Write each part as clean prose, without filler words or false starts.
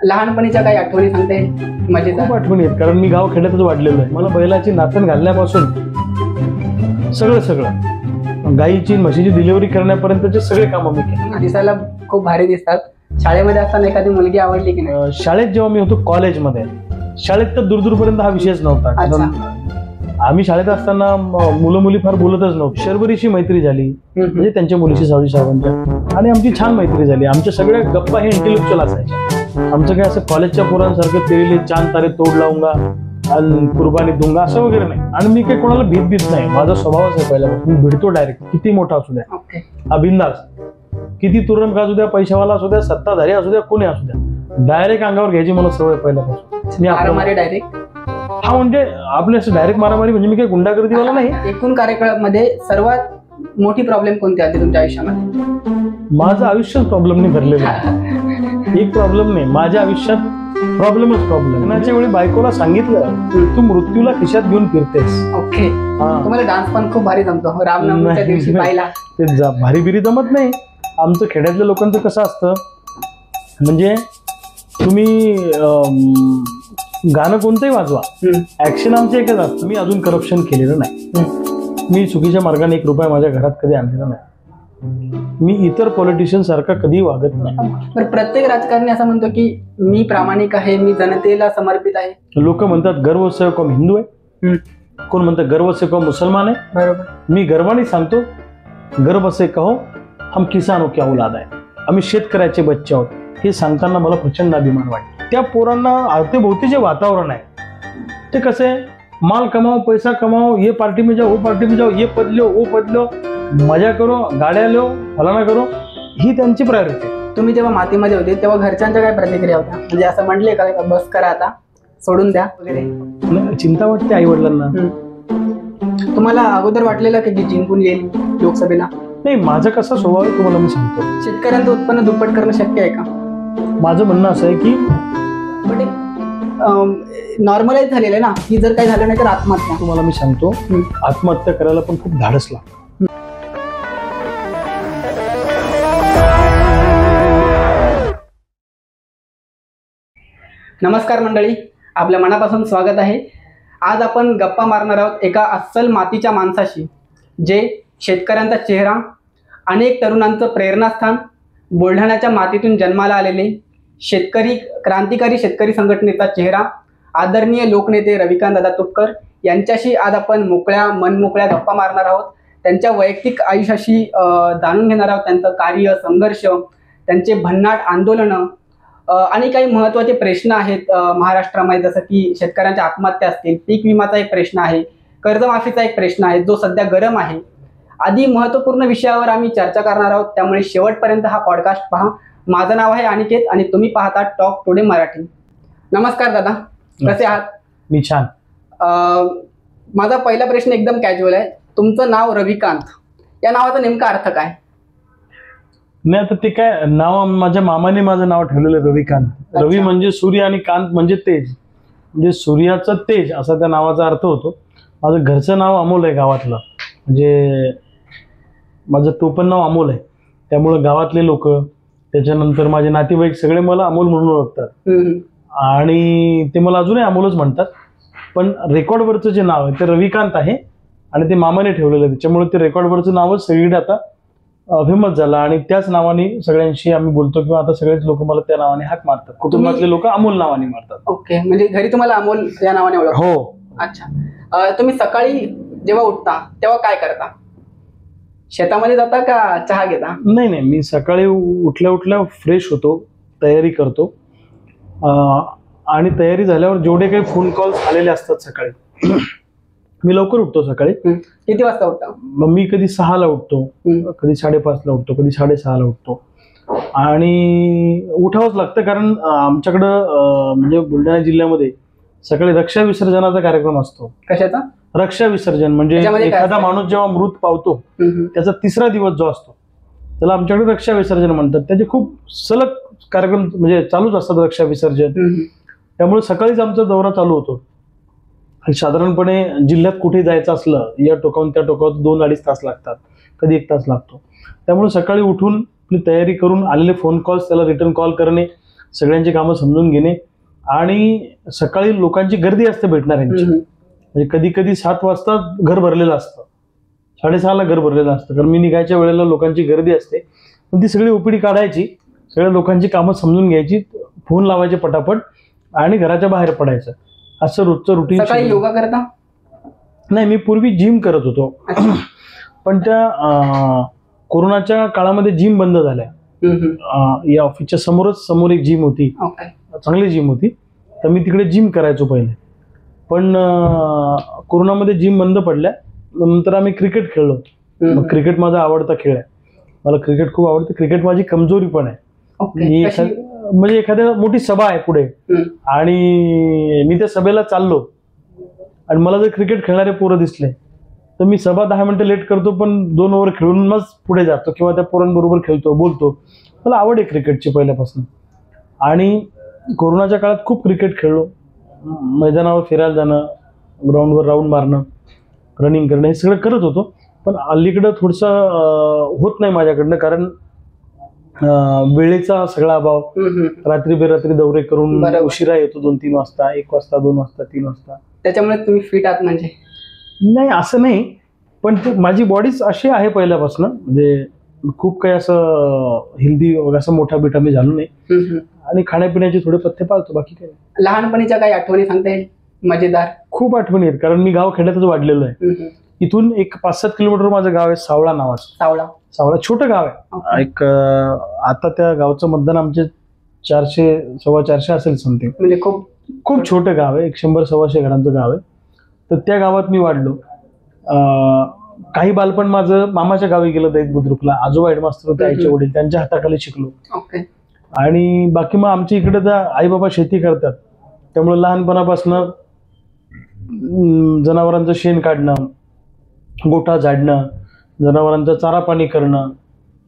लहानपणीच्या काही आठवणी सांगते मजेदार? खूप आठवणी आहेत, कारण मी गाव खेड्यातच वाढलेलो आहे. मला बैलाची नाचण घालण्यापासून सगळं गाईची म्हशीची डिलिव्हरी करण्यापर्यंतचे सगळे कामं मी केले. दिसायला खूप भारी दिसतात. शाळेमध्ये असताना एखादी मुलगी आवडली की नाही? शाळेत जेव्हा मी होतो कॉलेजमध्ये, शाळेत तर दूरपर्यंत हा विषयच नव्हता. कारण आम्ही शाळेत असताना मुलं मुली फार बोलतच नव्हते. शर्वरीशी मैत्री झाली, म्हणजे त्यांच्या मुलीशी सावजी सावंत, आणि आमची छान मैत्री झाली. आमच्या सगळ्या गप्पा हे इंटेलेक्च्युअल असायच्या. आमचं काय असं कॉलेजच्या पोरांसारखं तेरीले चांद तारे तोड लावूंगा आणि कुर्बानी दूंगा असं वगैरे नाही. आणि मी काही कोणाला भीत नाही. माझा स्वभावच आहे पहिल्यापासून. मी भिडतो डायरेक्ट, किती मोठा असू द्या, हा बिंदास, किती तुरंत असू द्या, पैशावाला असू द्या, सत्ताधारी असू द्या, कोणी असू द्या, डायरेक्ट अंगावर घ्यायची मला सवय पहिल्यापासून. डायरेक्ट हा, म्हणजे आपले असं डायरेक्ट मारामारी म्हणजे मी काही गुंडागर्दीवाला नाही. एकूण कार्यकाळामध्ये सर्वात मोठी प्रॉब्लेम कोणती आली तुमच्या आयुष्यामध्ये? माझं आयुष्यात प्रॉब्लेमने भरलेलं आहे. एक प्रॉब्लेम नाही, माझ्या आयुष्यात प्रॉब्लेमच प्रॉब्लेम. लग्नाच्या वेळी बायकोला सांगितलं तू मृत्यूला खिशात घेऊन फिरतेस. ओके. तुम्हाला डान्स पण खूप भारी जमतो रामनवमीच्या दिवशी पाहिला. ते भारी बिरी जमत नाही. आमचं खेड्यातल्या लोकांचं कसं असतं, म्हणजे तुम्ही गाणं कोणतंही वाजवा, ऍक्शन आमचं एकच असतं. मी अजून करप्शन केलेलं नाही. मी चुकीच्या मार्गाने 1 रुपया माझ्या घरात कधी आणलेला नाही. मी इतर पॉलिटिशियन सारखा कधी वागत नाही. प्रत्येक राजकारणी असं म्हणतो की मी प्रामाणिक आहे, मी जनतेला समर्पित आहे. लोक म्हणतात गर्व से कौन हिंदू आहे, कोण म्हणतात गर्व से कौन मुसलमान आहे. बरोबर. मी गर्वाने सांगतो, गर्व से कहो हम किसानों की औलाद आहे, आम्ही शेतकऱ्याचे बच्चे आहोत. हे सांगताना मला प्रचंड अभिमान वाटतो. त्या पोरांना अवतीभोवती जे वातावरण आहे ते कसं आहे, माल कमाओ, पैसा कमाओ, ये पार्टी में जाओ, वो पार्टी में जाओ, ये पद लो, वो पद लो, मजा करो, गाड्या लो, फलाना करो, ही त्यांची प्रायोरिटी. तुम्ही जेव्हा मातीमध्ये होते तेव्हा घरच्यांच्या काय प्रतिक्रिया होत्या? म्हणजे असं म्हटले का बस करा आता, सोडून द्या वगैरे? चिंता वाटते आई वडिलांना. तुम्हाला अगोदर वाटलेलं की जिंकून येईल लोकसभेला? नाही, माझा कसा स्वभाव आहे तुम्हाला मी सांगतो. शेतकऱ्यांचं उत्पन्न दुप्पट करणं शक्य आहे का? माझं म्हणणं असं आहे की नॉर्मलाइज झालेलं आहे ना, की जर काही झालं नाही तर आत्महत्या. तुम्हाला मी सांगतो, आत्महत्या करायला पण खूप धाडस लागतं. नमस्कार मंडळी, आपल्या मनापासून स्वागत आहे. आज आपण गप्पा मारणार आहोत एका अस्सल मातीच्या माणसाशी, जे शेतकऱ्यांचा चेहरा, अनेक तरुणांचं प्रेरणास्थान, बुलढाण्याच्या मातीतून जन्माला आलेले क्रांतिकारी शेतकरी संघटनेचा चेहरा, आदरणीय लोकनेते रविकांत दादा तुपकर यांच्याशी आज आपण मनमोकळ्या गप्पा मारणार आहोत. त्यांच्या वैयक्तिक आयुष्याशी जाणून घेणार आहोत, त्यांचं कार्य, संघर्ष, त्यांचे भन्नाट आंदोलनं आणि काही महत्त्वाचे प्रश्न आहेत महाराष्ट्रामध्ये, जसं की शेतकऱ्यांच्या आत्महत्या असतील, पीक विमाचा एक प्रश्न आहे, कर्जमाफीचा एक प्रश्न आहे जो सध्या गरम आहे. आदी महत्त्वपूर्ण विषयावर आम्ही चर्चा करणार आहोत, त्यामुळे शेवटपर्यंत हा पॉडकास्ट पहा. माझं नाव आहे अनिकेत आणि तुम्ही पाहता टॉक टुडे मराठी. नमस्कार दादा, कसे आहात? मी छान. माझा पहिला प्रश्न एकदम कॅज्युअल आहे. तुमचं नाव रविकांत, या नावाचा नेमका अर्थ काय? नाही, आता ते काय, नाव माझ्या मामाने माझं नाव ठेवलेलं रविकांत. रवी म्हणजे सूर्य आणि कांत म्हणजे तेज, म्हणजे सूर्याचं तेज असा त्या नावाचा अर्थ होतो. माझं घरचं नाव अमोल आहे गावातलं, म्हणजे माझं टोपण नाव अमोल आहे. त्यामुळं गावातले लोक, त्याच्यानंतर माझे नातेवाईक सगळे मला अमोल म्हणून ओळखतात आणि ते मला अजूनही अमोलच म्हणतात. पण रेकॉर्डवरचं जे नाव आहे ते रविकांत आहे आणि ते मामाने ठेवलेलं आहे. त्याच्यामुळे ते रेकॉर्डवरचं नावच सगळीकडे आता फेमस झालं आणि त्याच नावाने सगळ्यांशी आम्ही बोलतो, किंवा आता सगळेच लोक मला त्या नावाने हाक मारतात. कुटुंबातले लोक अमोल नावाने मारतात. ओके, म्हणजे घरी तुम्हाला अमोल या नावाने ओळखतात? हो. अच्छा. तुम्ही सकाळी जेव्हा उठता तेव्हा काय करता? शेतामध्ये जाता का चहा घेता? नाही, मी सकाळी उठल्या फ्रेश होतो, तयारी करतो आणि तयारी झाल्यावर जेवढे काही फोन कॉल्स आलेले असतात सकाळी, मी लवकर उठतो. सकाळी किती वाजता उठता? मग मी कधी 6ला उठतो, कधी 5:30ला उठतो, कधी 6:30ला उठतो. आणि उठावंच लागतं, कारण आमच्याकडं म्हणजे बुलढाणा जिल्ह्यामध्ये सकाळी रक्षा विसर्जनाचा कार्यक्रम असतो. कशाचा? रक्षा विसर्जन म्हणजे एखादा माणूस जेव्हा मृत पावतो त्याचा 3रा दिवस जो असतो त्याला आमच्याकडे रक्षा विसर्जन म्हणतात. त्याचे खूप सलग कार्यक्रम म्हणजे चालूच असतात रक्षा विसर्जन. त्यामुळे सकाळीच आमचा दौरा चालू होतो. साधारणपणे जिल्ह्यात कुठे जायचं असलं, या टोकावरून त्या टोकावर 2-2.5 तास लागतात, कधी 1 तास लागतो. त्यामुळे सकाळी उठून आपली तयारी करून आलेले फोन कॉल्स त्याला रिटर्न कॉल करणे, सगळ्यांची कामं समजून घेणे आणि सकाळी लोकांची गर्दी असते भेटणाऱ्यांची. म्हणजे कधी कधी 7 वाजता घर भरलेलं असतं, 6:30ला घर भरलेलं असतं, कारण मी निघायच्या वेळेला लोकांची गर्दी असते. पण ती सगळी ओपीडी काढायची, सगळ्या लोकांची कामं समजून घ्यायची, फोन लावायचे पटापट आणि घराच्या बाहेर पडायचं. असं रोजचं रुटीन. सकाळी योगा करता? नाही, मी पूर्वी जिम करत होतो. पण त्या कोरोनाच्या काळामध्ये जिम बंद झाल्या. या ऑफिसच्या समोर एक जिम होती, चांगली जिम होती, तर मी तिकडे जिम करायचो पहिले. पण कोरोनामध्ये जिम बंद पडल्या. नंतर आम्ही क्रिकेट खेळलो. मग क्रिकेट माझा आवडता खेळ आहे, मला क्रिकेट खूप आवडतं. क्रिकेट माझी कमजोरी पण आहे. म्हणजे एखाद्या मोठी सभा आहे पुढे आणि मी त्या सभेला चाललो आणि मला जर क्रिकेट खेळणारे पोरं दिसले तर मी सभा 10 मिनिटं लेट करतो, पण 2 ओव्हर खेळून मग पुढे जातो किंवा त्या पोरांबरोबर खेळतो, बोलतो. मला आवड आहे क्रिकेटची पहिल्यापासून. आणि कोरोनाच्या काळात खूप क्रिकेट खेळलो. मैदानावर फिरायला जाणं, ग्राउंडवर राऊंड मारणं, रनिंग करणं, हे सगळं करत होतो. पण अलीकडं थोडंसं होत नाही माझ्याकडनं, कारण वेळेचा सगळा अभाव. रात्री बेरात्री दौरे करून उशिरा येतो, 2-3 वाजता, 1 वाजता, 2 वाजता, 3 वाजता. त्याच्यामुळे तुम्ही फिट आहात म्हणजे? नाही, असं नाही, पण ते माझी बॉडीच अशी आहे पहिल्यापासून. म्हणजे खूप काही असं हेल्दी असं मोठा बिटा मी झालो नाही. आणि खाण्यापिण्याचे थोडे पथ्य पाळतो, बाकी काही नाही. लहानपणीच्या काही आठवणी सांगता येईल मजेदार? खूप आठवणी आहेत, कारण मी गाव खेड्यातच वाढलेलो आहे. इथून एक 5-7 किलोमीटर माझं गाव आहे, सावळा नावाचं. सावळा छोटं गाव आहे. एक आता त्या गावचं मतदान आमचे 400-450 असेल समथिंग. म्हणजे खूप छोटं गाव आहे, 100-125 घरांचं गाव आहे. तर त्या गावात मी वाढलो. काही बालपण माझं मामाच्या गावी गेलं, दैत बुद्रुकला. आजोबा हेडमास्टर होते, आईचे वडील, त्यांच्या हाताखाली शिकलो. आणि बाकी मग आमच्या इकडे तर आई बाबा शेती करतात, त्यामुळे लहानपणापासून जनावरांचं शेण काढणं, गोठा झाडणं, जनावरांचा चारा पाणी करणं,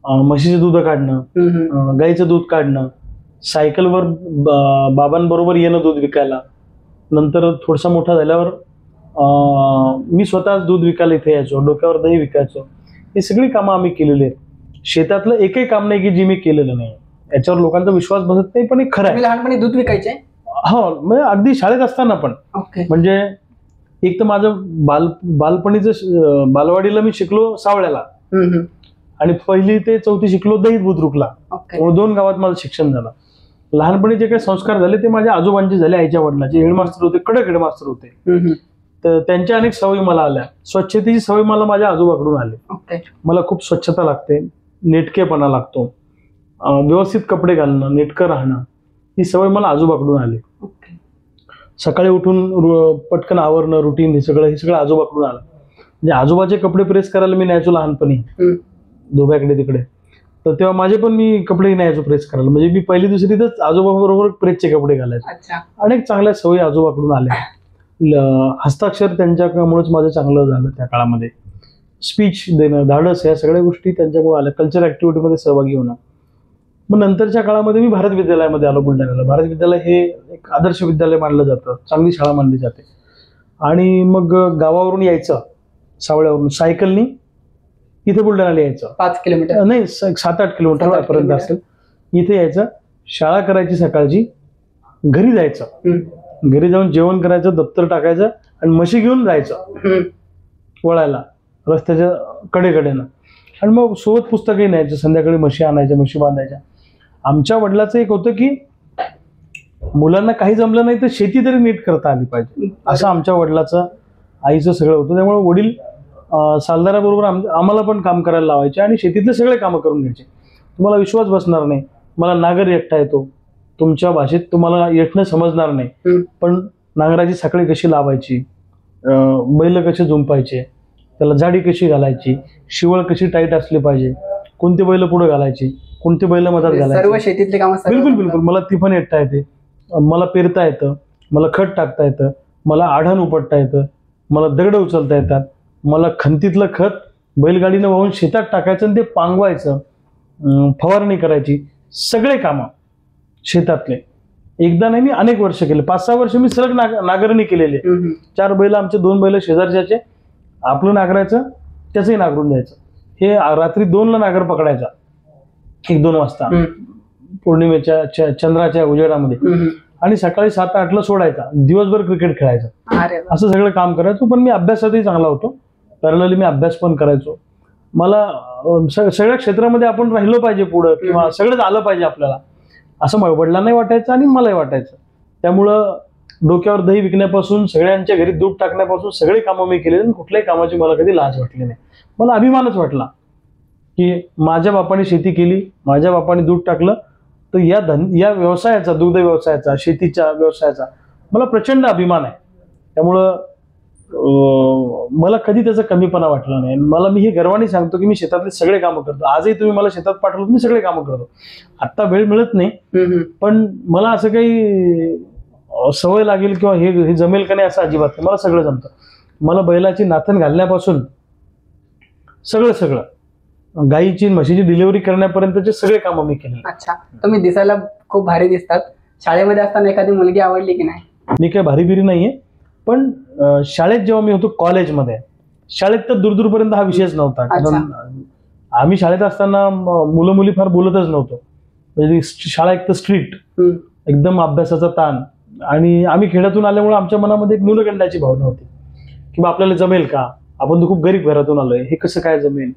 म्हशीचं दूध काढणं, गाईचं दूध काढणं, सायकलवर बाबांबरोबर येणं दूध विकायला. नंतर थोडासा मोठा झाल्यावर मी स्वतःच दूध विकायला इथे यायचो, डोक्यावर दही विकायचो. ही सगळी कामं आम्ही केलेली आहेत. शेतातलं एकही काम नाही की जी मी केलेलं नाही. याच्यावर लोकांचा विश्वास बसत नाही, पण हे खरं आहे. लहानपणी दूध विकायचे? हो, म्हणजे अगदी शाळेत असताना पण. म्हणजे एक तर माझं बालपणीचं बालवाडीला मी शिकलो सावळ्याला, आणि 1ली ते 4थी शिकलो दैत बुद्रुकला. 2 गावात माझं शिक्षण झालं. लहानपणी जे काही संस्कार झाले ते माझ्या आजोबांचे झाले, आईच्या वडिलांचे. हेडमास्टर होते, कडक हेडमास्टर होते. तर त्यांच्या अनेक सवयी मला आल्या. स्वच्छतेची सवय मला माझ्या आजोबाकडून आली. मला खूप स्वच्छता लागते, नेटकेपणा लागतो, व्यवस्थित कपडे घालणं, नेटकं राहणं, ही सवय मला आजोबाकडून आली. सकाळी उठून पटकन आवरणं, रुटीन, हे सगळं आजोबाकडून आलं. म्हणजे आजोबाचे कपडे प्रेस करायला मी न्यायचो लहानपणी धोब्याकडे तिकडे. तर तेव्हा माझे पण मी कपडे न्यायचो प्रेस करायला. म्हणजे मी 1ली 2रीतच आजोबाबरोबर प्रेसचे कपडे घालायचो. अनेक चांगल्या सवयी आजोबाकडून आल्या. हस्ताक्षर त्यांच्यामुळेच माझं चांगलं झालं त्या काळामध्ये. स्पीच देणं, धाडस, या सगळ्या गोष्टी त्यांच्यामुळे आल्या. कल्चर ऍक्टिव्हिटीमध्ये सहभागी होणं. मग नंतरच्या काळामध्ये मी भारत विद्यालयामध्ये आलो बुलढाण्याला. भारत विद्यालय हे एक आदर्श विद्यालय मानलं जातं, चांगली शाळा मानली जाते. आणि मग गावावरून यायचं, सावळ्यावरून सायकलनी इथे बुलढाण्याला यायचं. 5 किलोमीटर नाही, 7-8 किलोमीटर पर्यंत असेल. इथे यायचं, शाळा करायची सकाळची, घरी जायचं, घरी जाऊन जेवण करायचं, दप्तर टाकायचं आणि म्हशी घेऊन जायचं वळायला रस्त्याच्या कडेकडेनं. आणि मग सोबत पुस्तकही न्यायचं. संध्याकाळी म्हशी आणायच्या, म्हशी बांधायच्या. आमच्या वडिलाचं एक होतं की मुलांना काही जमलं नाही तर शेती तरी नीट करता आली पाहिजे, असं आमच्या वडिलाचं, आईचं सगळं होतं. त्यामुळे वडील सालदाराबरोबर आम्हाला पण काम करायला लावायचे आणि शेतीतले सगळे कामं करून घ्यायचे. तुम्हाला विश्वास बसणार नाही, मला नांगर एकटा येतो, तुमच्या भाषेत तुम्हाला येटणं समजणार नाही, पण नांगराची साखळी कशी लावायची, बैल कसे जुंपायचे, त्याला जाडी कशी घालायची, शिवळ कशी टाईट असली पाहिजे, कोणते बैल पुढे घालायची, कोणते बैल मधात घालायचे, सर्व शेतीतले काम. बिलकुल. मला ती पण एकटा येते, मला पेरता येतं, मला खत टाकता येतं, मला आढण उपटता येतं, मला दगड उचलता येतात, मला खंतीतलं खत बैलगाडीनं वाहून शेतात टाकायचं आणि ते पांगवायचं, फवारणी करायची, सगळे कामं शेतातले. एकदा नाही, मी अनेक वर्ष केले. 5-6 वर्ष मी सलग नांगरणी केलेली आहे. 4 बैल आमचे, 2 बैल शेजारच्याचे, आपलं नांगरायचं, त्याचंही नांगरून द्यायचं. हे रात्री 2ला नांगर पकडायचा, 1-2 वाजता पौर्णिमेच्या चंद्राच्या उजेडामध्ये आणि सकाळी 7-8ला सोडायचा, दिवसभर क्रिकेट खेळायचा. अरे वा. असं सगळं काम करायचो. पण मी अभ्यासातही चांगला होतो. पॅरलली मी अभ्यास पण करायचो. मला सगळ्या क्षेत्रामध्ये आपण राहिलो पाहिजे पुढं, किंवा सगळंच आलं पाहिजे आपल्याला, असं वडिलांनाही वाटायचं आणि मलाही वाटायचं. त्यामुळं डोक्यावर दही विकण्यापासून सगळ्यांच्या घरी दूध टाकण्यापासून सगळे कामं मी केले आणि कुठल्याही कामाची मला कधी लाज वाटली नाही. मला अभिमानच वाटला की माझ्या बापाने शेती केली, माझ्या बापाने दूध टाकलं, तर या व्यवसायाचा, दुग्ध व्यवसायाचा, शेतीच्या व्यवसायाचा मला प्रचंड अभिमान आहे. त्यामुळं मला कधी त्याचा कमीपणा वाटला नाही. मी हे गर्वाने सांगतो की मी शेतातले सगळे कामं करतो. आजही तुम्ही मला शेतात पाठवलं मी सगळे कामं करतो. आत्ता वेळ मिळत नाही, पण मला असं काही सवय लागेल किंवा हे जमेल का नाही असं अजिबात नाही. मला सगळं जमतं. मला बैलाची नाथन घालण्यापासून सगळं गाईची म्हशीची डिलिव्हरी करण्यापर्यंतचे सगळे कामं मी केले. अच्छा, तुम्ही दिसायला खूप भारी दिसतात. शाळेमध्ये असताना एखादी मुलगी आवडली की नाही? मी काही भारी बिरी नाहीये, पण शाळेत जेव्हा मी होतो कॉलेजमध्ये, शाळेत तर दूरपर्यंत हा विषयच नव्हता. कारण आम्ही शाळेत असताना मुलं मुली फार बोलतच नव्हतो. म्हणजे शाळा एक तर स्ट्रिक्ट, एकदम अभ्यासाचा ताण, आणि आम्ही खेड्यातून आल्यामुळे आमच्या मनामध्ये एक न्यूनगंडाची भावना होती की बा आपल्याला जमेल का, आपण तर खूप गरीब घरातून आलोय, हे कसं काय जमेल.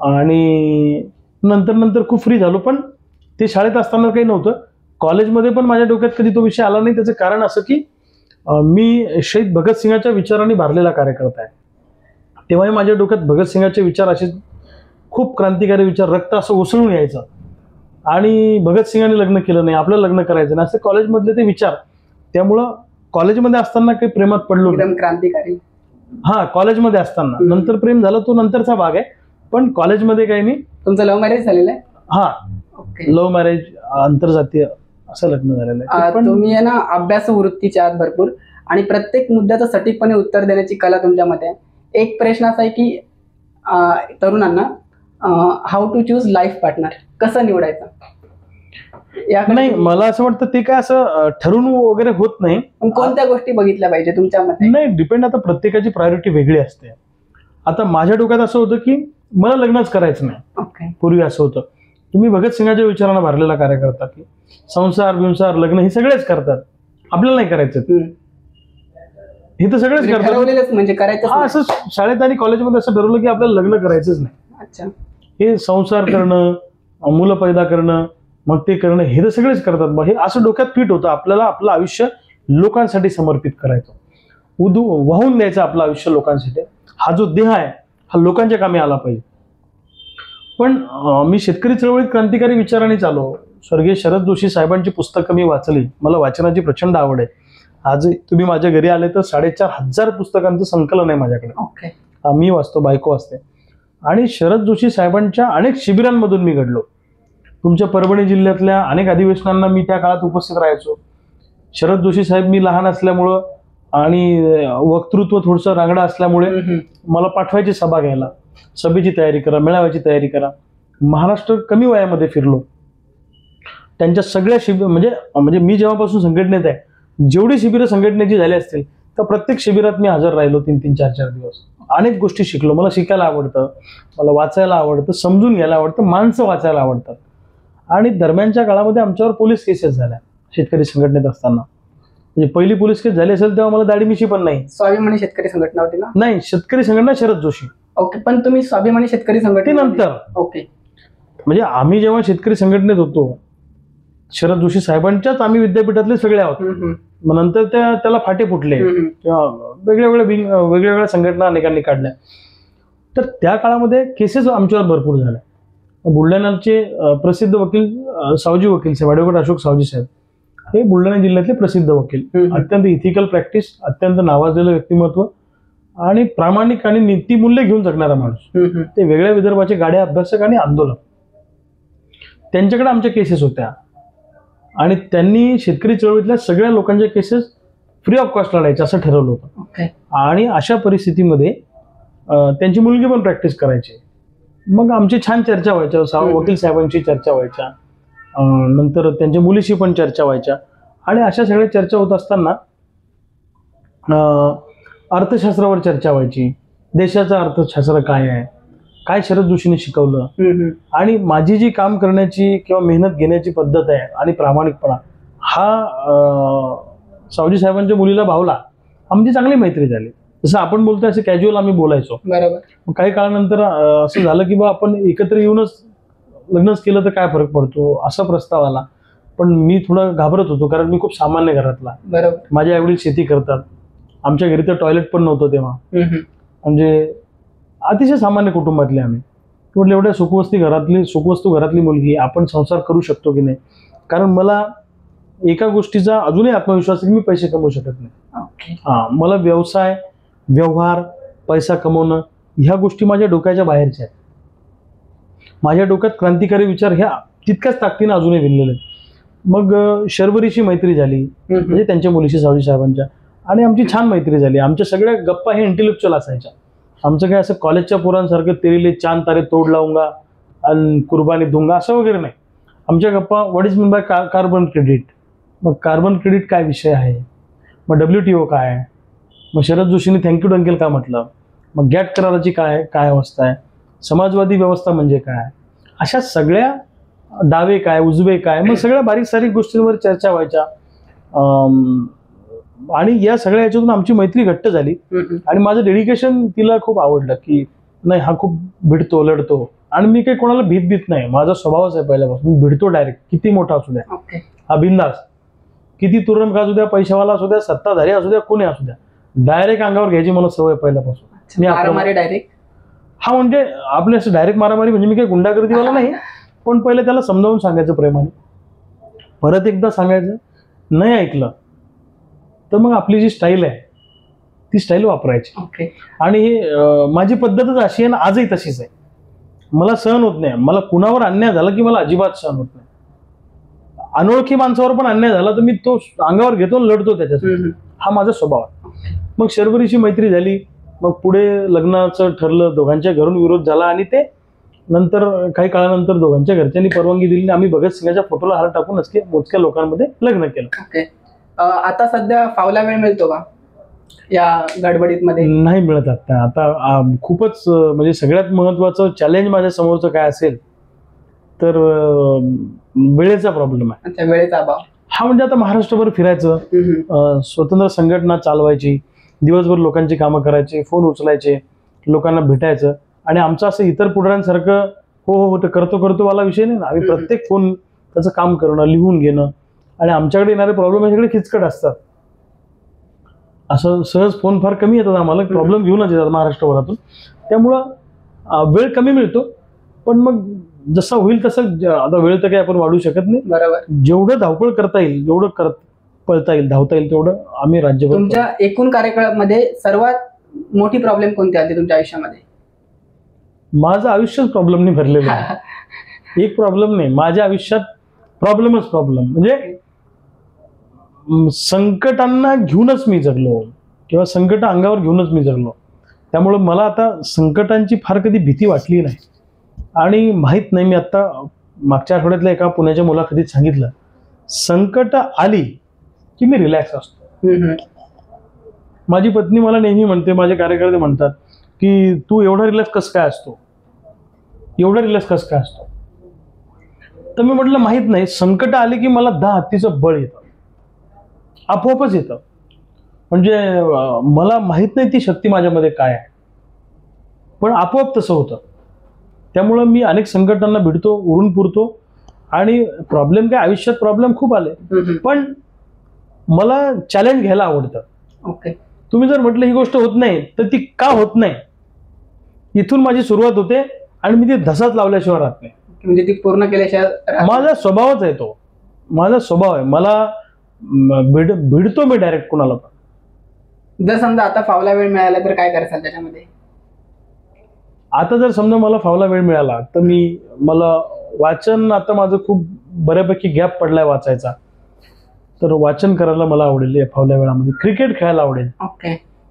आणि नंतर खूप फ्री झालो. पण ते शाळेत असताना काही नव्हतं. कॉलेजमध्ये पण माझ्या डोक्यात कधी तो विषय आला नाही. त्याचं कारण असं की मी शहीद भगतसिंगाच्या विचारांनी भरलेला कार्यकर्ता आहे. तेव्हाही माझ्या डोक्यात भगतसिंगाचे विचार असे खूप क्रांतिकारी विचार, रक्त असं उसळून यायचं. आणि भगतसिंगांनी लग्न केलं नाही, आपलं लग्न करायचं नाही, असं कॉलेजमधले ते विचार. त्यामुळं कॉलेजमध्ये असताना काही प्रेमात पडलो एकदम क्रांतिकारी. कॉलेजमध्ये असताना. नंतर प्रेम झालं, तो नंतरचा भाग आहे. पण कॉलेजमध्ये काही नाही. तुमचं लव्ह मॅरेज झालेलं आहे? लव्ह मॅरेज, आंतरजातीय असं लग्न झालेलं आहे. तुम्ही आहे ना अभ्यास वृत्तीचे आहात भरपूर, आणि प्रत्येक मुद्द्याचं सटीकपणे उत्तर देण्याची कला तुमच्यामध्ये आहे. एक प्रश्न असा आहे की तरुणांना how to choose life partner, कसं निवडायचं? नाही, मला असं वाटतं ते काय असं ठरवून वगैरे होत नाही. कोणत्या गोष्टी बघितल्या पाहिजे तुमच्या मते? नाही, डिपेंड. आता प्रत्येकाची प्रायोरिटी वेगळी असते. आता माझ्या डोक्यात असं होतं की मला लग्नच करायचं नाही. पूर्वी असं होतं. तुम्ही भगतसिंगाच्या विचारांना भरलेला कार्यकर्ता की संसार बिंसार लग्न हे सगळेच करतात, आपल्याला नाही करायचं. हे तर सगळेच करतात म्हणजे करायचं. असं शाळेत आणि कॉलेजमध्ये असं ठरवलं की आपल्याला लग्न करायचंच नाही. अच्छा. हे संसार करणं, मुलं पैदा करणं, मग ते करणं, हे तर सगळेच करतात. हे असं डोक्यात फिट होतं. आपल्याला आपलं आयुष्य लोकांसाठी समर्पित करायचं, वाहून द्यायचं आपलं आयुष्य लोकांसाठी. हा जो देह आहे हा लोकांच्या कामी आला पाहिजे. पण मी शेतकरी चळवळीत क्रांतिकारी विचारांनी चालू. स्वर्गीय शरद जोशी साहेबांची पुस्तकं मी वाचली. मला वाचनाची प्रचंड आवड आहे. आज तुम्ही माझ्या घरी आले तर 4,500 पुस्तकांचं संकलन आहे माझ्याकडे. मी वाचतो, बायको वाचते. आणि शरद जोशी साहेबांच्या अनेक शिबिरांमधून मी घडलो. तुमच्या परभणी जिल्ह्यातल्या अनेक अधिवेशनांना मी त्या काळात उपस्थित राहायचो. शरद जोशी साहेब, मी लहान असल्यामुळं आणि वक्तृत्व थोडंसं रांगडा असल्यामुळे मला पाठवायची सभा घ्यायला, सभेची तयारी करा, मेळाव्याची तयारी करा. महाराष्ट्र कमी वयामध्ये फिरलो. त्यांच्या सगळ्या शिबिर म्हणजे मी जेव्हापासून संघटनेत आहे, जेवढी शिबिरं संघटनेची झाली असतील तर प्रत्येक शिबिरात मी हजर राहिलो 3-3, 4-4 दिवस. अनेक गोष्टी शिकलो. मला शिकायला आवडतं, मला वाचायला आवडतं, समजून घ्यायला आवडतं, माणसं वाचायला आवडतात. आणि दरम्यानच्या काळामध्ये आमच्यावर पोलीस केसेस झाल्या शेतकरी संघटनेत असताना. म्हणजे पहिली पोलीस केस झाली असेल तेव्हा मला दाढी-मिशी पण नाही. स्वाभिमानी शेतकरी संघटना होती ना? नाही, शेतकरी संघटना शरद जोशी. ओके. पण तुम्ही स्वाभिमानी शेतकरी संघटनेनंतर. ओके. म्हणजे आम्ही जेव्हा शेतकरी संघटनेत होतो, शरद जोशी साहेबांच्याच आम्ही विद्यापीठातले सगळे आहोत. मग नंतर त्याला फाटे फुटले किंवा वेगवेगळ्या संघटना अनेकांनी काढल्या. तर त्या काळामध्ये केसेस आमच्यावर भरपूर झाल्या. बुलढाण्याचे प्रसिद्ध वकील सावजी वकील साहेब, ॲडव्होकेट अशोक सावजी साहेब, हे बुलढाणा जिल्ह्यातले प्रसिद्ध वकील, अत्यंत इथिकल प्रॅक्टिस, अत्यंत नावाजलेलं व्यक्तिमत्व आणि प्रामाणिक आणि नीतिमूल्य घेऊन जगणारा माणूस. ते वेगळ्या विदर्भाचे गाड्या अभ्यासक आणि आंदोलक. त्यांच्याकडे आमच्या केसेस होत्या आणि त्यांनी शेतकरी चळवळीतल्या सगळ्या लोकांच्या केसेस फ्री ऑफ कॉस्ट लढायच्या असं ठरवलं होतं. आणि अशा परिस्थितीमध्ये त्यांची मुलगी पण प्रॅक्टिस करायची. मग आमची छान चर्चा व्हायच्या, वकील साहेबांची चर्चा व्हायच्या, नंतर त्यांच्या मुलीशी पण चर्चा व्हायच्या. आणि अशा सगळ्या चर्चा होत असताना अर्थशास्त्रावर चर्चा व्हायची. देशाचं अर्थशास्त्र काय आहे, काय शरद जोशीने शिकवलं, हम्म. आणि माझी जी काम करण्याची किंवा मेहनत घेण्याची पद्धत आहे आणि प्रामाणिकपणा हा सावजी साहेबांच्या मुलीला भावला. आमची चांगली मैत्री झाली. जसं आपण बोलतोय असं कॅज्युअल आम्ही बोलायचो. बरोबर. मग काही काळानंतर असं झालं की बा आपण एकत्र येऊनच लग्नच केलं तर काय फरक पडतो असा प्रस्ताव आला. पण मी थोडं घाबरत होतो, कारण मी खूप सामान्य घरातला. बरोबर. माझ्या आईवडील शेती करतात. आमच्या घरी तर टॉयलेट पण नव्हतं तेव्हा. हम्म. म्हणजे अतिशय सामान्य कुटुंबातले आम्ही. म्हटलं एवढ्या सुखवस्तू घरातली मुलगी आपण संसार करू शकतो की नाही. कारण मला एका गोष्टीचा अजूनही आत्मविश्वास आहे की मी पैसे कमवू शकत नाही. ओके. मला व्यवसाय, व्यवहार, पैसा कमवणं ह्या गोष्टी माझ्या डोक्याच्या बाहेरच्या आहेत. माझ्या डोक्यात क्रांतिकारी विचार ह्या तितक्याच ताकदीने अजूनही भिनलेले आहेत. मग शर्वरीशी मैत्री झाली, म्हणजे त्यांच्या मुलीशी सावजी साहेबांच्या, आणि आमची छान मैत्री झाली. आमच्या सगळ्या गप्पा हे इंटेलेक्च्युअल असायच्या. आमचं काय असं कॉलेजच्या पोरांसारखं तेरीले चांद तारे तोड लावूंगा आणि कुर्बानी दूंगा असं वगैरे नाही. आमच्या गप्पा what is mean by carbon credit, मग कार्बन क्रेडिट काय विषय आहे, मग WTO काय आहे, मग शरद जोशींनी थँक्यू डंकेल का म्हटलं, मग गॅट कराराची काय अवस्था आहे, समाजवादी व्यवस्था म्हणजे काय, अशा सगळ्या डावे काय उजवे काय, मग सगळ्या बारीक सारीक गोष्टींवर चर्चा व्हायच्या. आणि या सगळ्या याच्यातून आमची मैत्री घट्ट झाली. आणि माझं डेडिकेशन तिला खूप आवडलं की नाही हा खूप भिडतो लढतो, आणि मी काही कोणाला भीत नाही. माझा स्वभावच आहे पहिल्यापासून, मी भिडतो डायरेक्ट, किती मोठा असू द्या, हा बिंदास, किती तुरंत असू द्या, पैशावाला असू द्या, सत्ताधारी असू द्या, कोणी असू द्या, डायरेक्ट अंगावर घ्यायची मला सवय पहिल्यापासून. मारामारी डायरेक्ट, हा म्हणजे आपले असं डायरेक्ट मारामारी म्हणजे मी काही गुंडागर्दीवाला नाही, पण पहिले त्याला समजावून सांगायचं प्रेमाने, परत एकदा सांगायचं, नाही ऐकलं तर मग आपली जी स्टाईल आहे ती स्टाईल वापरायची. आणि हे माझी पद्धतच अशी आहे ना, आजही तशीच आहे. मला सहन होत नाही, मला कुणावर अन्याय झाला की मला अजिबात सहन होत नाही. अनोळखी माणसावर पण अन्याय झाला तर मी तो अंगावर घेतो आणि लढतो त्याच्यासाठी. हा माझा स्वभाव आहे. मग शर्वरीशी मैत्री झाली, मग पुढे लग्नाचं ठरलं, दोघांच्या घरून विरोध झाला, आणि ते नंतर काही काळानंतर दोघांच्या घरच्यांनी परवानगी दिली, आम्ही भगतसिंगाच्या फोटोला हार टाकून मोजक्या लोकांमध्ये लग्न केलं. आता सध्या फावला वेळ मिळतो का या गडबडीत मध्ये? नाही मिळत आता खूपच. म्हणजे सगळ्यात महत्वाचं चॅलेंज माझ्या समोरचं काय असेल तर वेळेचा प्रॉब्लेम आहे. वेळेचा अभाव. हा म्हणजे आता महाराष्ट्रभर फिरायचं, स्वतंत्र संघटना चालवायची, दिवसभर लोकांची कामं करायची, फोन उचलायचे, लोकांना भेटायचं. आणि आमचं असं इतर पुढाऱ्यांसारखं हो करतो वाला विषय नाही ना. आम्ही प्रत्येक फोन त्याचं काम करणं, लिहून घेणं, आणि आमच्याकडे येणारे प्रॉब्लेम हे सगळे खिचकट असतात. असं सहज फोन फार कमी येतात आम्हाला, प्रॉब्लेम घेऊनच येतात महाराष्ट्रभरातून. त्यामुळं वेळ कमी मिळतो, पण मग जसं होईल तसं. आता वेळ तर काही आपण वाढू शकत नाही. बरोबर. जेवढं धावपळ करता येईल, जेवढं पळता येईल, धावता येईल तेवढं आम्ही राज्यभर. तुमच्या एकूण कार्यकाळामध्ये सर्वात मोठी प्रॉब्लेम कोणती आली तुमच्या आयुष्यामध्ये? माझं आयुष्यच प्रॉब्लेमने भरलेलं आहे. एक प्रॉब्लेम नाही, माझ्या आयुष्यात प्रॉब्लेमच प्रॉब्लेम. म्हणजे संकटांना घेऊनच मी जगलो, किंवा संकट अंगावर घेऊनच मी जगलो. त्यामुळे मला आता संकटांची फार कधी भीती वाटली नाही. आणि माहित नाही, मी आता मागच्या आठवड्यातल्या एका पुण्याच्या मुलाखतीत सांगितलं, संकट आली की मी रिलॅक्स असतो. माझी पत्नी मला नेहमी म्हणते, माझे कार्यकर्ते म्हणतात की तू एवढा रिलॅक्स कसं काय असतो, एवढा रिलॅक्स कसं काय असतो. तर मी म्हटलं माहित नाही, संकट आली की मला 10 हत्तीचं बळ येतं, आपोआपच येतं. म्हणजे मला माहित नाही ती शक्ती माझ्यामध्ये काय आहे, पण आपोआप तसं होतं. त्यामुळं मी अनेक संकटांना भिडतो, उरून पुरतो. आणि प्रॉब्लेम काय, आयुष्यात प्रॉब्लेम खूप आले, पण मला चॅलेंज घ्यायला आवडतं. तुम्ही जर म्हटलं ही गोष्ट होत नाही तर ती का होत नाही, इथून माझी सुरुवात होते, आणि मी ती धसाच लावल्याशिवाय राहत नाही. म्हणजे ती पूर्ण केल्याशिवाय. माझा स्वभावच आहे तो, माझा स्वभाव आहे. मला भिडतो मी डायरेक्ट कुणाला पण. जर समजा आता फावला वेळ मिळाला तर काय करायचं त्याच्यामध्ये? आता जर समजा मला फावला वेळ मिळाला तर मला वाचन, आता माझं खूप बऱ्यापैकी गॅप पडलाय वाचायचा, तर वाचन करायला मला आवडेल. या फावल्या वेळामध्ये क्रिकेट खेळायला आवडेल.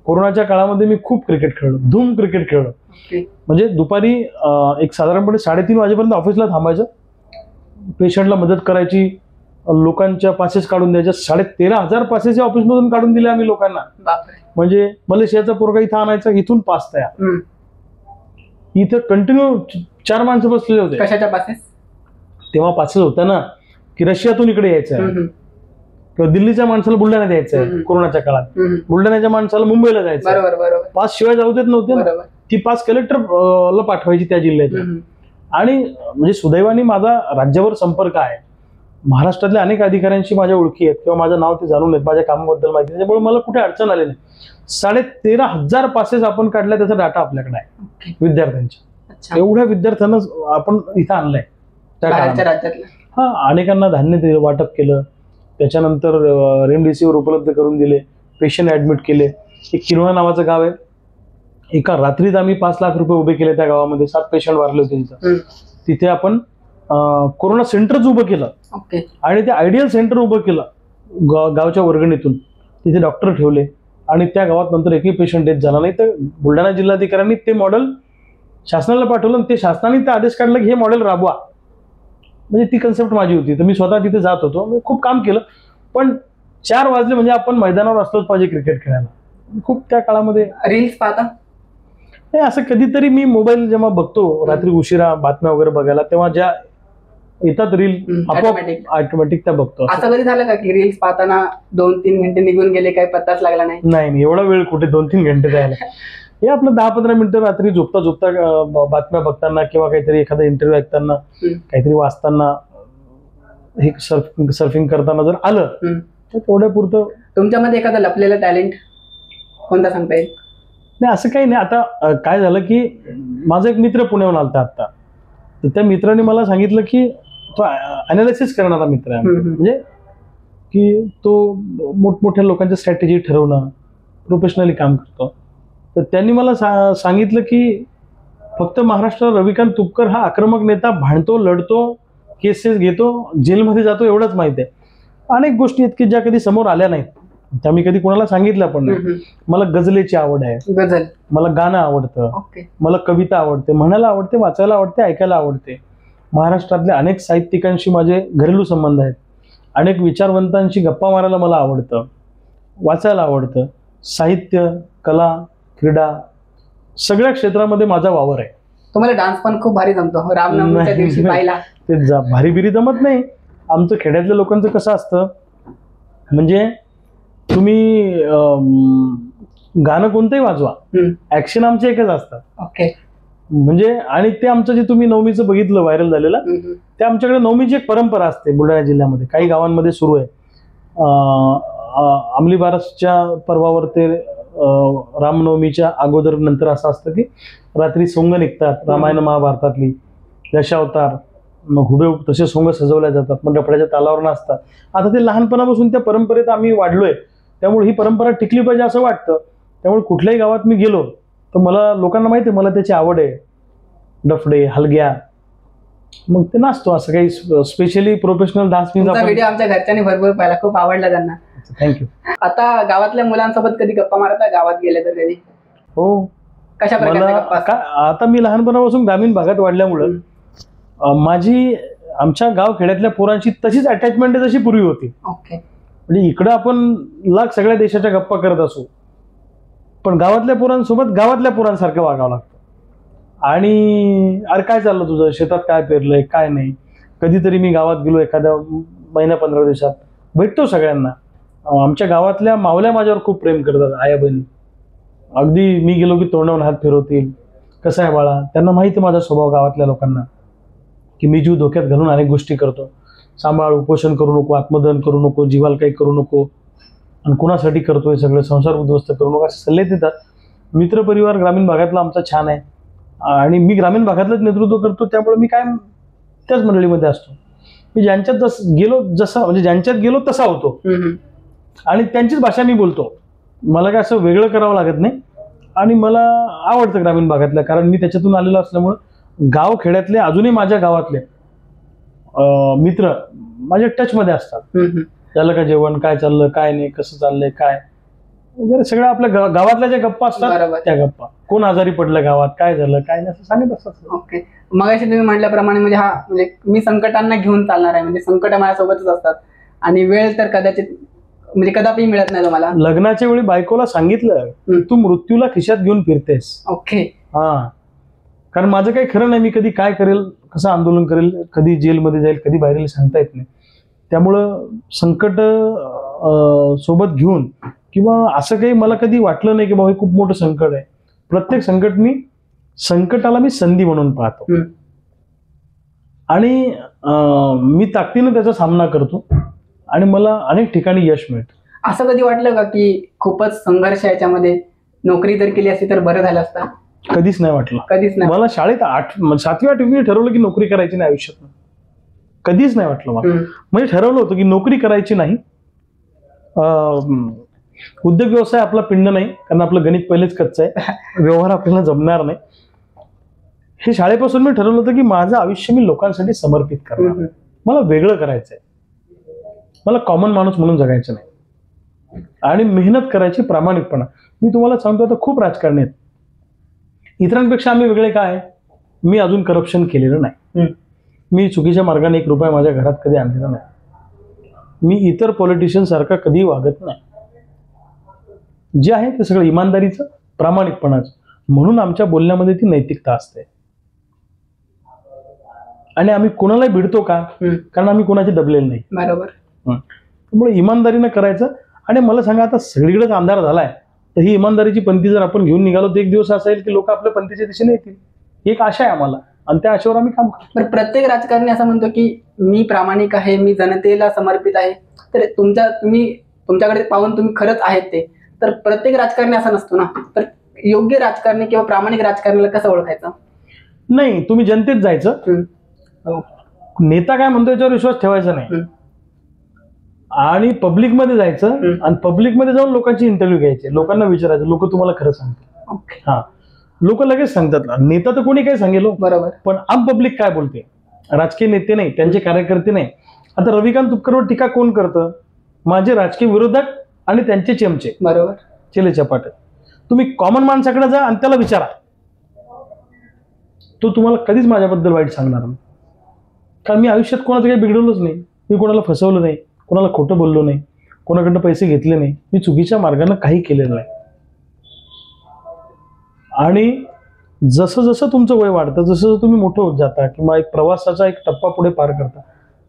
कोरोनाच्या काळामध्ये मी खूप क्रिकेट खेळलो, धूम क्रिकेट खेळलो. म्हणजे दुपारी एक साधारणपणे 3:30 वाजेपर्यंत ऑफिसला थांबायचं, पेशंटला मदत करायची, लोकांच्या पासेस काढून द्यायच्या. 13,500 पासेस ऑफिसमधून काढून दिले आम्ही लोकांना. म्हणजे मलेशियाचा पोरगा इथं आणायचा, इथून पास तयार. इथं कंटिन्यू 4 माणसं बसलेले होते. कशाच्या पासेस? तेव्हा पासेस होत्या ना की रशियातून इकडे यायचं आहे, किंवा दिल्लीच्या माणसाला बुलढाण्यात यायचं आहे कोरोनाच्या काळात, बुलढाण्याच्या माणसाला मुंबईला जायचं. बरोबर बरोबर. पास शिवाय जाऊ देत नव्हते ना. ती पास कलेक्टरला पाठवायची त्या जिल्ह्याच्या. आणि म्हणजे सुदैवाने माझा राज्यावर संपर्क आहे, महाराष्ट्रातल्या अनेक अधिकाऱ्यांशी माझ्या ओळखी आहेत किंवा माझं नाव ते जाणून आहेत, माझ्या कामाबद्दल माहिती, त्याच्यामुळे मला कुठे अडचण आली नाही. 13,500 पासेस आपण काढल्या, त्याचा डाटा आपल्याकडे आहे विद्यार्थ्यांच्या. एवढ्या विद्यार्थ्यांना आपण इथं आणलंय त्या राज्यातल्या. हा, अनेकांना धान्य वाटप केलं, त्याच्यानंतर रेमडेसिवीर उपलब्ध करून दिले, पेशंट ऍडमिट केले. एक किनवा नावाचं गाव आहे, एका रात्रीत आम्ही 5 लाख रुपये उभे केले त्या गावामध्ये. 7 पेशंट वारले होते तिथं. तिथे आपण कोरोना सेंटरच उभं केलं आणि ते आयडियल सेंटर उभं केलं गावच्या वर्गणीतून. तिथे डॉक्टर ठेवले आणि त्या गावात नंतर एकही पेशंट डेथ झाला नाही. तर बुलढाणा जिल्हाधिकाऱ्यांनी ते मॉडेल शासनाला पाठवलं आणि ते शासनाने ते आदेश काढला की हे मॉडेल राबवा. म्हणजे ती कन्सेप्ट माझी होती. तर मी स्वतः तिथे जात होतो, मी खूप काम केलं. पण 4 वाजले म्हणजे आपण मैदानावर असलोच पाहिजे क्रिकेट खेळायला. खूप त्या काळामध्ये रील्स पाहता नाही, असं कधीतरी मी मोबाईल जेव्हा बघतो रात्री उशिरा बातम्या वगैरे बघायला, तेव्हा ज्या येतात रील ऑटोमॅटिक त्या बघतो. असं कधी झालं का की रील्स पाहताना 2-3 घंटे निघून गेले, काही पत्ताच लागला नाही? नाही, एवढा वेळ कुठे 2-3 घंटे जायला. हे आपलं 10-15 मिनिटं रात्री झोपता बातम्या बघताना किंवा काहीतरी एखादा इंटरव्ह्यू ऐकताना, काहीतरी वाचताना, हे सर्फिंग करताना जर आलं तर तेवढ्या पुरतं. तुमच्यामध्ये एखादा लपलेला टॅलेंट कोणता सांगता येईल? नाही, असं काही नाही. आता काय झालं की माझा एक मित्र पुण्याहून आलता आता, तर त्या मित्राने मला सांगितलं की तो अनालिसिस करणारा मित्र आहे, म्हणजे की तो मोठमोठ्या लोकांच्या स्ट्रॅटेजी ठरवणं, प्रोफेशनली काम करतो. तर त्यांनी मला सांगितलं की फक्त महाराष्ट्रात रविकांत तुपकर हा आक्रमक नेता, भांडतो, लढतो, केसेस घेतो, जेलमध्ये जातो एवढंच माहिती आहे. अनेक गोष्टी आहेत की ज्या कधी समोर आल्या नाहीत, त्या मी कधी कोणाला सांगितलं पण नाही. मला गझलेची आवड आहे, गझल, मला गाणं आवडतं, मला कविता आवडते, म्हणायला आवडते, वाचायला आवडते, ऐकायला आवडते. महाराष्ट्रातल्या अनेक साहित्यिकांशी माझे घरेलू संबंध आहेत, अनेक विचारवंतांशी गप्पा मारायला मला आवडतं, वाचायला आवडतं. साहित्य, कला, क्रीडा सगळ्या क्षेत्रामध्ये माझा वावर आहे. तुम्हाला डान्स पण खूप भारी जमतो, रामनवमीच्या दिवशी पाहिला. ते भारी बिरी जमत नाही. आमचं खेड्यातल्या लोकांचं कसं असतं, म्हणजे तुम्ही गाणं कोणतंही वाजवा, ऍक्शन आमचे एकच असतात. म्हणजे आणि ते आमचं जे तुम्ही नवमीचं बघितलं व्हायरल झालेलं, ते आमच्याकडे नवमीची एक परंपरा असते बुलढाणा जिल्ह्यामध्ये. काही गावांमध्ये सुरू आहे. अंमली बारसच्या पर्वावर ते रामनवमीच्या अगोदर नंतर असं असतं की रात्री सोंग निघतात, रामायण महाभारतातली, दशावतार, मग हुबेहूब तसे सोंग सजवल्या जातात, मग डफड्याच्या तालावर नाचतात. आता ते लहानपणापासून त्या परंपरेत आम्ही वाढलोय, त्यामुळे ही परंपरा टिकली पाहिजे असं वाटतं. त्यामुळे कुठल्याही गावात मी गेलो तर मला लोकांना माहिती आहे, मला त्याची आवड आहे. डफडे, हलग्या, मग ते नाचतो. असं काही स्पेशली प्रोफेशनल डान्स. व्हिडिओ आमच्या घरच्यांनी भरपूर पाहिला, खूप आवडला त्यांना. थँक्यू. आता गावातल्या मुलांसोबत कधी गप्पा मारता, गावात गेले तर कधी? हो. कशा प्रकारे? आता मी लहानपणापासून ग्रामीण भागात वाढल्यामुळं माझी आमच्या गाव खेड्यातल्या पोरांची तशीच अटॅचमेंट आहे जशी पूर्वी होती. म्हणजे इकडं आपण लाख सगळ्या देशाच्या गप्पा करत असू, पण गावातल्या पोरांसोबत गावातल्या पोरांसारखं वागावं लागतं. आणि अरे काय चाललं तुझं, शेतात काय पेरलंय, काय नाही. कधीतरी मी गावात गेलो एखाद्या महिना 15 दिवसात, भेटतो सगळ्यांना. आमच्या गावातल्या मावल्या माझ्यावर खूप प्रेम करतात, आया बहिणी. अगदी मी गेलो की तोंडावून हात फिरवतील, कसं आहे बाळा. त्यांना माहिती आहे माझा स्वभाव गावातल्या लोकांना, की मी जीव धोक्यात घालून अनेक गोष्टी करतो. सांभाळ, उपोषण करू नको, आत्मदहन करू नको, जीवाला काही करू नको, आणि कुणासाठी करतोय सगळं, संसार उद्ध्वस्त करू नको, असे सल्ले देतात. मित्रपरिवार ग्रामीण भागातला आमचा छान आहे आणि मी ग्रामीण भागातलंच नेतृत्व करतो, त्यामुळे मी काय त्याच मंडळीमध्ये असतो. मी ज्यांच्यात गेलो जसा, म्हणजे ज्यांच्यात गेलो तसा होतो आणि त्यांचीच भाषा मी बोलतो. मला काय असं वेगळं करावं लागत नाही आणि मला आवडतं ग्रामीण भागातल्या, कारण मी त्याच्यातून आलेलो असल्यामुळं. गाव खेड्यातले अजूनही माझ्या गावातले मित्र माझ्या टचमध्ये असतात. झालं का जेवण, काय चाललं, काय नाही, कसं चाललंय, काय वगैरे सगळं आपल्या गावातल्या ज्या गप्पा असतात त्या गप्पा. कोण आजारी पडलं गावात, काय झालं, काय नाही, असं सांगत असतात. ओके. मगाशी तुम्ही म्हटल्याप्रमाणे म्हणजे हा म्हणजे मी संकटांना घेऊन चालणार आहे, म्हणजे संकट माझ्यासोबतच असतात आणि वेळ तर कदाचित म्हणजे कदापि मिळत नाही तुम्हाला. लग्नाच्या वेळी बायकोला सांगितलं तू मृत्यूला खिशात घेऊन फिरतेस. ओके. हा, कारण माझं काही खरं नाही, मी कधी काय करेल, कसं आंदोलन करेल, कधी जेलमध्ये जाईल, कधी बाहेर येईल सांगता येत नाही. त्यामुळं संकट सोबत घेऊन किंवा असं काही मला कधी वाटलं नाही की बाबा हे खूप मोठं संकट आहे. प्रत्येक संकटाला मी संधी म्हणून पाहतो आणि मी ताकदीनं त्याचा सामना करतो आणि मला अनेक ठिकाणी यश मिळतं. असं कधी वाटलं का की खूपच संघर्ष आहे याच्यामध्ये, नोकरी जर केली असती तर बरं झालं असतं? कधीच नाही वाटलं. कधीच नाही. मला शाळेत 7वी-8वी ठरवलं की नोकरी करायची नाही आयुष्यात. कधीच नाही वाटलं मला. म्हणजे ठरवलं होतं की नोकरी करायची नाही. उद्योग व्यवसाय आपला पिंड नाही, कारण आपलं गणित पहिलेच कच्चं आहे, व्यवहार आपल्याला जमणार नाही. हे शाळेपासून मी ठरवलं होतं की माझं आयुष्य मी लोकांसाठी समर्पित करणार. मला वेगळं करायचंय, मला कॉमन माणूस म्हणून जगायचं नाही आणि मेहनत करायची प्रामाणिकपणा. मी तुम्हाला सांगतो आता खूप राजकारणी आहेत, इतरांपेक्षा आम्ही वेगळे काय, मी अजून करप्शन केलेलं नाही, मी चुकीच्या मार्गाने 1 रुपया माझ्या घरात कधी आणलेला नाही, मी इतर पॉलिटिशियन सारखा कधी वागत नाही. जे आहे ते सगळं इमानदारीचं, प्रामाणिकपणाचं, म्हणून आमच्या बोलण्यामध्ये ती नैतिकता असते. आणि आम्ही कोणालाही भिडतो का, कारण आम्ही कोणाचे दबलेले नाही. बरोबर. त्यामुळे इमानदारीनं करायचं. आणि मला सांगा, आता सगळीकडेच अंधार झालाय, तर ही इमानदारीची पंथी जर आपण घेऊन निघालो तर एक दिवस असा येईल की लोक आपल्या पंथीच्या दिशेने येतील. एक आशा आहे आम्हाला आणि त्या आशेवर आम्ही काम करतो. पण प्रत्येक राजकारणी असं म्हणतो की मी प्रामाणिक आहे, मी जनतेला समर्पित आहे. तर तुमच्याकडे पाहून तुम्ही खरंच आहेत ते. तर प्रत्येक राजकारणी असा नसतो ना. तर योग्य राजकारणी किंवा प्रामाणिक राजकारण्याला कसं ओळखायचं? नाही, तुम्ही जनतेत जायचं, नेता काय म्हणतो याच्यावर विश्वास ठेवायचा नाही, आणि पब्लिकमध्ये जायचं आणि पब्लिकमध्ये जाऊन लोकांची इंटरव्ह्यू घ्यायचे, लोकांना विचारायचं, लोक तुम्हाला खरं सांगतील. हा, लोक लगेच सांगतात. नेता तर कोणी काय सांगेल, बरोबर, पण आम पब्लिक काय बोलते, राजकीय नेते नाही, त्यांचे कार्यकर्ते नाही. आता रविकांत तुपकरवर टीका कोण करतं? माझे राजकीय विरोधक आणि त्यांचे चमचे, बरोबर, चेले चपाटे. तुम्ही कॉमन माणसाकडे जा आणि त्याला विचारा, तो तुम्हाला कधीच माझ्याबद्दल वाईट सांगणार नाही. कारण मी आयुष्यात कोणाचं काही बिघडवलंच नाही, मी कोणाला फसवलं नाही, कोणाला खोटं बोललो नाही, कोणाकडनं पैसे घेतले नाही, मी चुकीच्या मार्गाने काही केलेलं नाही. आणि जसं जसं तुमचं वय वाढतं, जसं जसं तुम्ही मोठं होत जाता किंवा एक प्रवासाचा एक टप्पा पुढे पार करता,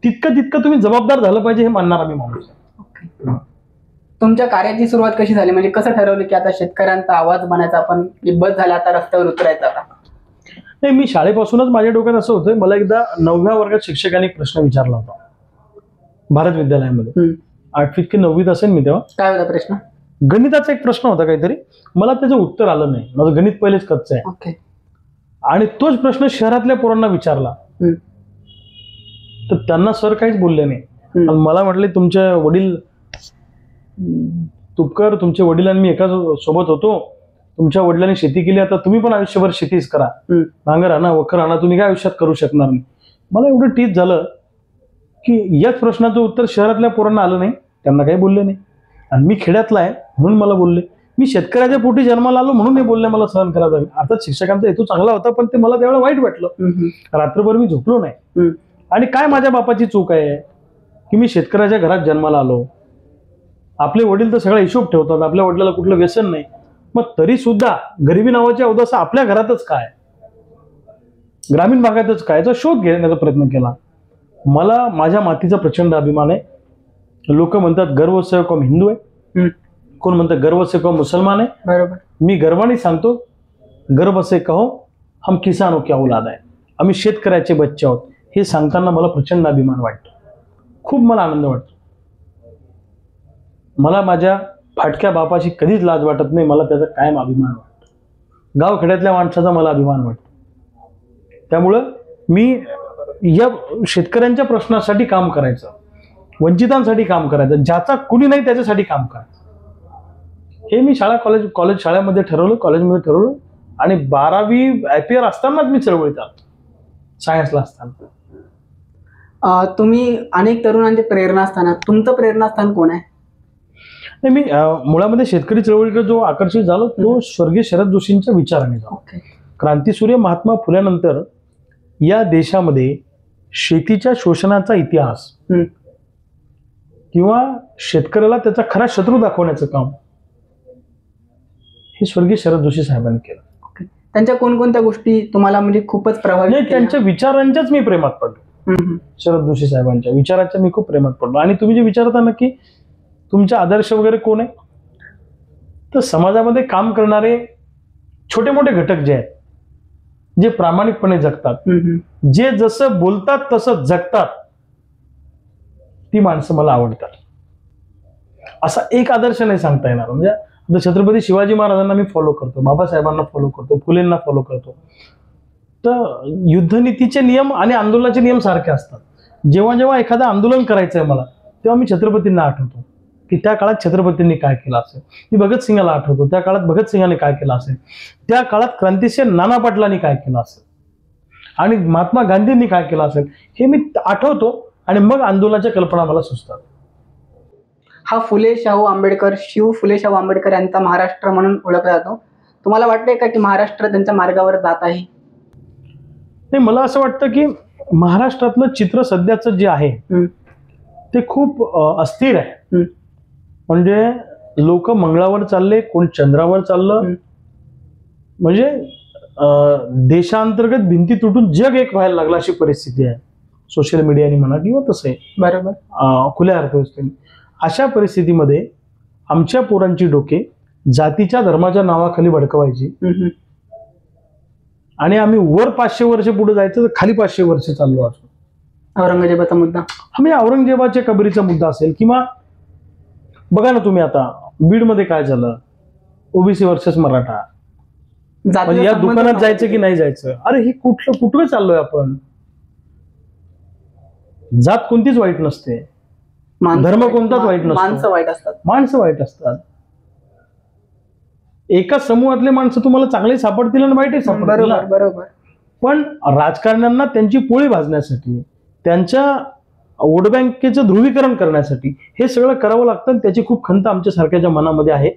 तितकं तुम्ही जबाबदार झालं पाहिजे हे मानणारा मी माणूस आहे. तुमच्या कार्याची सुरुवात कशी झाली? म्हणजे कसं ठरवलं की आता शेतकऱ्यांचा आवाज बनायचा, आपण बस झाला आता रस्त्यावर उतरायचं? आता नाही, मी शाळेपासूनच माझ्या डोक्यात असं होतं. मला एकदा 9व्या वर्गात शिक्षकांनी एक प्रश्न विचारला होता भारत विद्यालयामध्ये. 8वीत की 9वीत असेल मी तेव्हा. काय होता प्रश्न? गणिताचा एक प्रश्न होता काहीतरी, मला त्याचं उत्तर आलं नाही, माझं गणित पहिलेच कच्चं आहे. आणि तोच प्रश्न शहरातल्या पोरांना विचारला तर त्यांना सर काहीच बोलले नाही. आणि मला म्हटले, तुमचे वडील तुपकर, तुमचे वडील आणि मी एका सोबत होतो, तुमच्या वडिलांनी शेती केली, आता तुम्ही पण आयुष्यभर शेतीच करा, नांगर आणा, वखर आणा, तुम्ही काय आयुष्यात करू शकणार नाही. मला एवढं टीच झालं की याच प्रश्नाचं उत्तर शहरातल्या पोरांना आलं नाही, त्यांना काही बोलले नाही. आणि मी खेड्यातला आहे म्हणून मला बोलले, मी शेतकऱ्याच्या पोटी जन्माला आलो म्हणून हे बोलले मला सहन करावं लागेल. अर्थात शिक्षकांचा हेतू चांगला होता, पण ते मला त्यावेळेला वाईट वाटलं. रात्रभर मी झोपलो नाही. आणि काय माझ्या बापाची चूक आहे की मी शेतकऱ्याच्या घरात जन्माला आलो. आपले वडील तर सगळा हिशोब ठेवतात, आपल्या वडिलाला कुठलं व्यसन नाही, मग तरी सुद्धा गरिबी नावाची अवदसा आपल्या घरातच काय, ग्रामीण भागातच काय, याचा शोध घेण्याचा प्रयत्न केला. मला माझ्या मातीचा प्रचंड अभिमान आहे. लोक म्हणतात गर्व से कौम हिंदू आहे, कोण म्हणतात गर्व से कौम मुसलमान आहे. बरोबर. मी गर्वाने सांगतो, गर्व से कहो हम किसानों की औलाद आहे, आम्ही शेतकऱ्याचे बच्चे आहोत. हे सांगताना मला प्रचंड अभिमान वाटतो, खूप मला आनंद वाटतो. मला माझ्या फाटक्या बापाची कधीच लाज वाटत नाही, मला त्याचा कायम अभिमान वाटतो. गावखेड्यातल्या माणसाचा मला अभिमान वाटतो. त्यामुळं मी या शेतकऱ्यांच्या प्रश्नासाठी काम करायचं, वंचितांसाठी काम करायचं, ज्याचा कुणी नाही त्याच्यासाठी काम करायचं, हे मी कॉलेज शाळेमध्ये ठरवलं, कॉलेजमध्ये ठरवलं. आणि 12वी IPR असतानाच मी चळवळीत आलो, सायन्सला असताना. तुम्ही अनेक तरुणांचे प्रेरणास्थान, तुमचं प्रेरणास्थान कोण आहे? मी मुळामध्ये शेतकरी चळवळीकडे जो आकर्षित झालो तो स्वर्गीय शरद जोशींच्या विचाराने झालो. क्रांतीसूर्य महात्मा फुल्यानंतर या देशामध्ये शेतीच्या शोषणाचा इतिहास किंवा शेतकऱ्याला त्याचा खरा शत्रू दाखवण्याचं काम हे स्वर्गीय शरद जोशी साहेबांनी केलं. त्यांच्या कोणकोणत्या गोष्टी तुम्हाला म्हणजे खूपच प्रभावित नाही, केल्या? त्यांच्या विचारांच्याच मी प्रेमात पडलो. हम्म. शरद जोशी साहेबांच्या विचाराच्या मी खूप प्रेमात पडलो. आणि तुम्ही जे विचारता ना की तुमचे आदर्श वगैरे कोण आहे, तर समाजामध्ये काम करणारे छोटे मोठे घटक जे आहेत, जे प्रामाणिकपणे जगतात, हम्म. जे जसं बोलतात तसं जगतात, ती माणसं मला आवडतात. असा एक आदर्श नाही सांगता येणार. म्हणजे आता छत्रपती शिवाजी महाराजांना मी फॉलो करतो, बाबासाहेबांना फॉलो करतो, फुलेंना फॉलो करतो. तर युद्धनीतीचे नियम आणि आंदोलनाचे नियम सारखे असतात. जेव्हा जेव्हा एखादं आंदोलन करायचं आहे मला, तेव्हा मी छत्रपतींना आठवतो की त्या काळात छत्रपतींनी काय केलं असेल. मी भगतसिंगाला आठवतो, त्या काळात भगतसिंगाने काय केलं असेल. त्या काळात क्रांतिसिंह नाना पाटलांनी काय केलं असेल आणि महात्मा गांधींनी काय केलं असेल, हे मी आठवतो आणि मग आंदोलनाच्या कल्पना मला सुचतात. हा फुले शाहू आंबेडकर, शिव फुले शाहू आंबेडकर यांचा महाराष्ट्र म्हणून ओळखला जातो. तुम्हाला वाटतंय का की महाराष्ट्र त्यांच्या मार्गावर जात आहे? नाही, मला असं वाटतं की महाराष्ट्रातलं चित्र सध्याचं जे आहे ते खूप अस्थिर आहे. म्हणजे लोक मंगळावर चालले, कोण चंद्रावर चाललं. म्हणजे देशांतर्गत भिंती तुटून जग एक व्हायला लागला अशी परिस्थिती आहे. सोशल मीडियाने म्हणा किंवा तसं आहे, बरोबर, खुल्या अर्थव्यवस्थेने. अशा परिस्थितीमध्ये आमच्या पोरांची डोके जातीच्या धर्माच्या नावाखाली भडकवायची आणि आम्ही वर 500 वर्ष पुढे जायचं तर खाली 500 वर्ष चाललो असतो. औरंगजेबाचा मुद्दा, आम्ही औरंगजेबाच्या कबरीचा मुद्दा असेल किंवा बघा ना तुम्ही आता बीडमध्ये काय झालं, ओबीसी वर्सेस मराठा. म्हणजे या दुकानात जायचं की नाही जायचं, अरे हे कुठलं चाललोय आपण. जात कोणतीच वाईट नसते, धर्म कोणताच वाईट नसतो, माणसं वाईट असतात. एका समूहातले माणसं तुम्हाला चांगले सापडतील आणि वाईटही सापडतील. बरोबर. पण राजकारण्यांना त्यांची पोळी भाजण्यासाठी, त्यांच्या वोट बँकेचं ध्रुवीकरण करण्यासाठी हे सगळं करावं लागतं. त्याची खूप खंत आमच्या सारख्याच्या मनामध्ये आहे.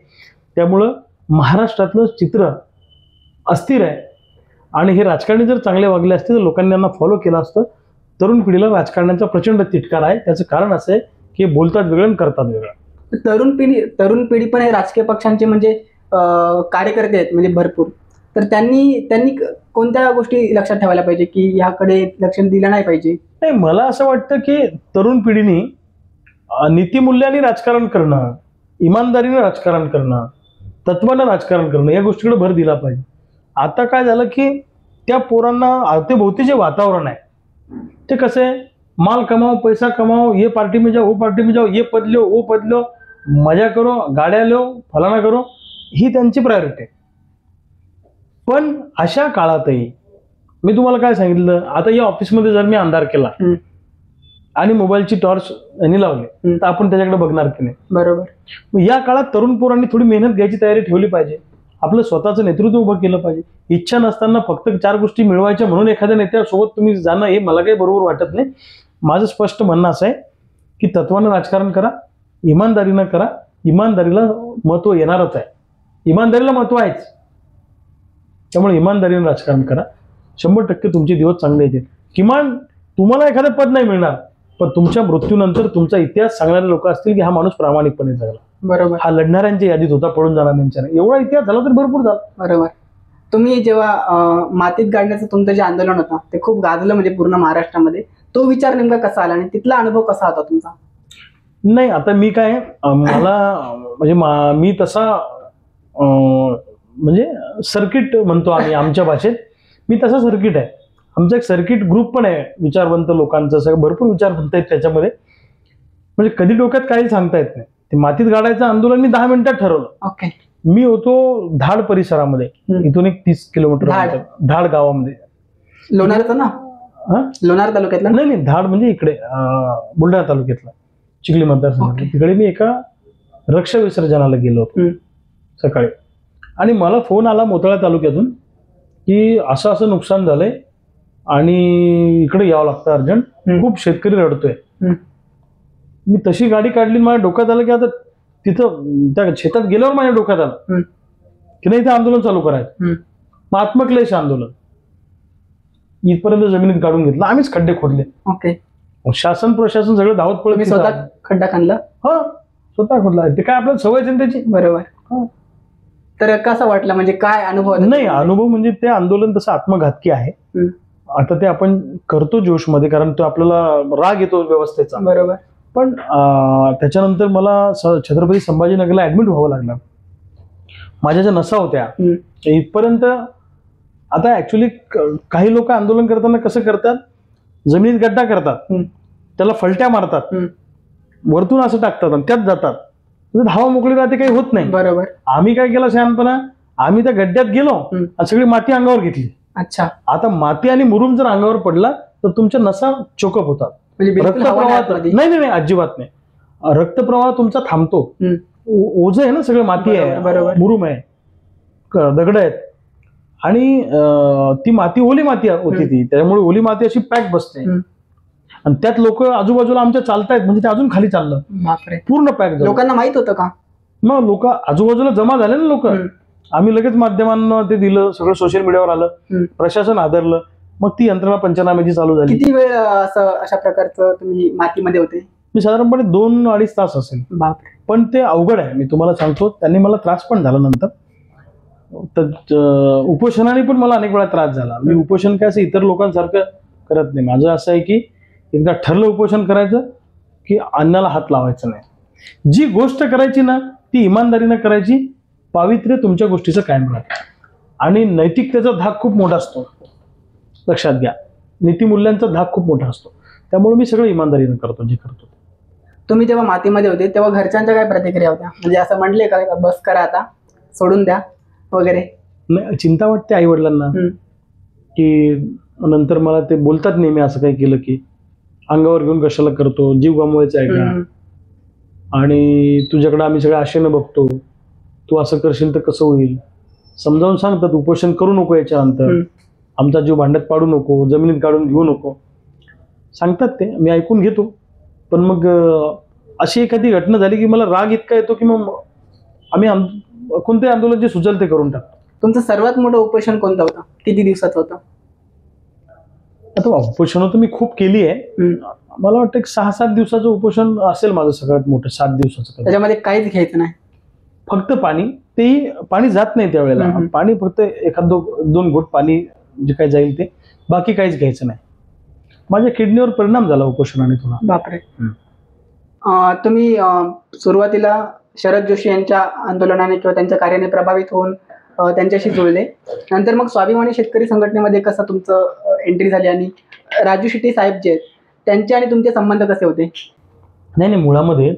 त्यामुळं महाराष्ट्रातलं चित्र अस्थिर आहे आणि हे राजकारणी जर चांगले वागले असते तर लोकांनी यांना फॉलो केलं असतं. तरुण पिढीला राजकारण्यांचा प्रचंड तिटकार आहे. त्याचं कारण असं आहे की बोलतात वेगळं आणि करतात वेगळं. तरुण पिढी पण हे राजकीय पक्षांचे म्हणजे कार्यकर्ते आहेत म्हणजे भरपूर. तर त्यांनी कोणत्या गोष्टी लक्षात ठेवायला पाहिजे की ह्याकडे लक्ष दिलं नाही पाहिजे? नाही, मला असं वाटतं की तरुण पिढीने नीतिमूल्याने राजकारण करणं, इमानदारीनं राजकारण करणं, तत्वानं राजकारण करणं या गोष्टीकडे भर दिला पाहिजे. आता काय झालं की त्या पोरांना अवतीभोवती जे वातावरण आहे ते कसं आहे, माल कमाओ, पैसा कमाओ, ये पार्टी में जाओ, वो पार्टी में जाओ, ये पद लो, वो पद लो, मजा करो, गाड्या लो, फलाना करो, ही त्यांची प्रायोरिटी आहे. पण अशा काळातही मी तुम्हाला काय सांगितलं, आता या ऑफिसमध्ये जर मी अंधार केला आणि मोबाईलची टॉर्च यांनी लावली तर आपण त्याच्याकडे बघणार की नाही? बरोबर. या काळात तरुण पोरांनी थोडी मेहनत घ्यायची तयारी ठेवली पाहिजे. आपलं स्वतःचं नेतृत्व उभं केलं पाहिजे. इच्छा नसताना फक्त 4 गोष्टी मिळवायच्या म्हणून एखाद्या नेत्यासोबत तुम्ही जाणं हे मला काही बरोबर वाटत नाही. माझं स्पष्ट म्हणणं असं आहे की तत्वानं राजकारण करा, इमानदारीनं करा. इमानदारीला महत्व येणारच आहे, इमानदारीला महत्व आहेच. त्यामुळे इमानदारीनं राजकारण करा. 100% तुमचे दिवस चांगले येतील. किमान तुम्हाला एखादं पद नाही मिळणार, पण तुमच्या मृत्यूनंतर तुमचा इतिहास सांगणारे लोक असतील की हा माणूस प्रामाणिकपणे जगला. बरोबर. हा लढणाऱ्यांच्या यादीत होता, पळून जाणाऱ्यांच्या नाही. एवढा इतिहास झाला तर भरपूर झाला. बरोबर. तुम्ही जेव्हा मातीत गाडण्याचं तुमचं जे आंदोलन होतं ते खूप गाजलं म्हणजे पूर्ण महाराष्ट्रामध्ये, तो विचार नेमका कसा आला आणि तिथला अनुभव कसा होता तुमचा? नाही, आता मी काय मला म्हणजे मी तसा म्हणजे सर्किट म्हणतो आम्ही आमच्या भाषेत, मी तसा सर्किट आहे. आमचा एक सर्किट ग्रुप पण आहे विचारवंत लोकांचा, सगळं भरपूर विचारवंत आहेत त्याच्यामध्ये. म्हणजे कधी डोक्यात काही सांगता येत नाही. ते मातीत गाडायचं आंदोलन मी 10 मिनिटात ठरवलं. ओके. मी होतो धाड परिसरामध्ये, इथून एक 30 किलोमीटर धाड गावामध्ये. लोणारचं ना? लोणार तालुक्यातला? नाही, धाड म्हणजे इकडे बुलढाणा तालुक्यातला चिखली मतदारसंघ. तिकडे मी एका रक्ष विसर्जनाला गेलो होतो सकाळी आणि मला फोन आला मोताळा तालुक्यातून की असं असं नुकसान झालंय आणि इकडे यावं लागतं अर्जंट, खूप शेतकरी रडतोय. मी तशी गाडी काढली, माझ्या डोक्यात आलं की आता तिथं त्या शेतात गेल्यावर माझ्या डोक्यात आलं की नाही, इथं आंदोलन चालू करायचं. मग आत्मक्लेश आंदोलन इथपर्यंत जमिनीत काढून घेतलं. आम्हीच खड्डे खोदले. ओके. शासन प्रशासन सगळं धावत पडलं. स्वतः खड्डा खांदला? हा, स्वतः खोदला. ते काय आपल्याला सवयच आहे त्याची. बरोबर. तर कसं वाटलं, म्हणजे काय अनुभव होता? नाही, अनुभव म्हणजे ते आंदोलन तसं आत्मघातकी आहे. आता ते आपण करतो जोशमध्ये, कारण तो आपल्याला राग येतो व्यवस्थेचा. बरोबर. पण त्याच्यानंतर मला छत्रपती संभाजीनगरला ऍडमिट व्हावं लागलं. माझ्या ज्या नसा होत्या इथपर्यंत. आता ऍक्च्युली काही लोक आंदोलन करताना कसं करतात, जमिनीत गड्डा करतात, त्याला फलट्या मारतात, वरतून असं टाकतात आणि त्यात जातात, हवा मोकळी राहते, काही होत नाही. बरोबर. आम्ही काय केलं शहाणपणा, आम्ही त्या गड्ड्यात गेलो आणि सगळी माती अंगावर घेतली. अच्छा. आता माती आणि मुरुम जर अंगावर पडला तर तुमच्या नसा चोकअप होतात. रक्तप्रवाह नाही, अजिबात नाही. रक्तप्रवाह तुमचा थांबतो. ओझं आहे ना, सगळं माती आहे, मुरुम आहे, दगड आहेत, आणि ती माती ओली माती होती ती, त्यामुळे ओली माती अशी पॅक बसते आणि त्यात लोक आजूबाजूला आमच्या चालतायत, म्हणजे ते अजून खाली चाललं. पूर्ण पॅक. लोकांना माहित होतं का? मग लोक आजूबाजूला जमा झाले ना लोक. आम्ही लगेच माध्यमांना ते दिलं, सगळं सोशल मीडियावर आलं, प्रशासन आदरलं, मग ती यंत्रणा पंचनाम्याची चालू झाली. किती वेळ असं अशा प्रकारचं तुम्ही मातीमध्ये होते? मी साधारणपणे 2-2.5 तास असेल. बापरे. पण ते अवघड आहे, मी तुम्हाला सांगतो. त्यांनी मला त्रास पण झाला नंतर. तर उपोषणाने पण मला अनेक वेळा त्रास झाला. मी उपोषण काय असं इतर लोकांसारखं करत नाही. माझं असं आहे की एकदा ठरलं उपोषण करायचं की अन्नाला हात लावायचा नाही. जी गोष्ट करायची ना ती इमानदारीनं करायची. पावित्र्य तुमच्या गोष्टीचं कायम राहतं आणि नैतिकतेचा धाक खूप मोठा असतो, लक्षात घ्या. नीतिमूल्यांचा धाक खूप मोठा असतो. त्यामुळे मी सगळं इमानदारीनं करतो जे करतो. तुम्ही तेव्हा मातीमध्ये होते तेव्हा घरच्यांच्या काय प्रतिक्रिया होत्या? म्हणजे असं म्हटले का बस करा आता, सोडून द्या वगैरे? नाही, चिंता वाटते आई वडिलांना की नंतर मला ते बोलतात नेहमी, असं काही केलं की अंगावर घेऊन कशाला करतो, जीव गमवायचा आहे का, आणि तुझ्याकडे आम्ही सगळ्या आशेनं बघतो, तू असं करशील तर कसं होईल. समजावून सांगतात उपोषण करू नको, याच्यानंतर आमचा जीव भांड्यात पाडू नको, जमिनीत काढून घेऊ नको, सांगतात ते. मी ऐकून घेतो. पण मग अशी एखादी घटना झाली की मला राग इतका येतो की मग आम्ही कोणते आंदोलन जे सुचल ते करून टाकतो. तुमचं सर्वात मोठं उपोषण कोणतं होतं? किती दिवसात होतं? आता उपोषण तर मी खूप केली आहे. मला वाटतं 6-7 दिवसाचं उपोषण असेल माझं सगळ्यात मोठं. 7 दिवसाचं. त्याच्यामध्ये काहीच घ्यायचं नाही, फक्त पाणी. तेही पाणी जात नाही त्यावेळेला. पाणी फक्त 1-2 घोट पाणी जे काही जाईल ते, बाकी काहीच घ्यायचं नाही. माझ्या किडनीवर परिणाम झाला उपोषणाने थोडा. बापरे. तुम्ही सुरुवातीला शरद जोशी यांच्या आंदोलनाने किंवा त्यांच्या कार्याने प्रभावित होऊन त्यांच्याशी जुळले. नंतर मग स्वाभिमानी शेतकरी संघटनेमध्ये कसं तुमचं एंट्री झाली, आणि राजू शेट्टी साहेब जे आहेत त्यांचे आणि तुमचे संबंध कसे होते? नाही, मुळामध्ये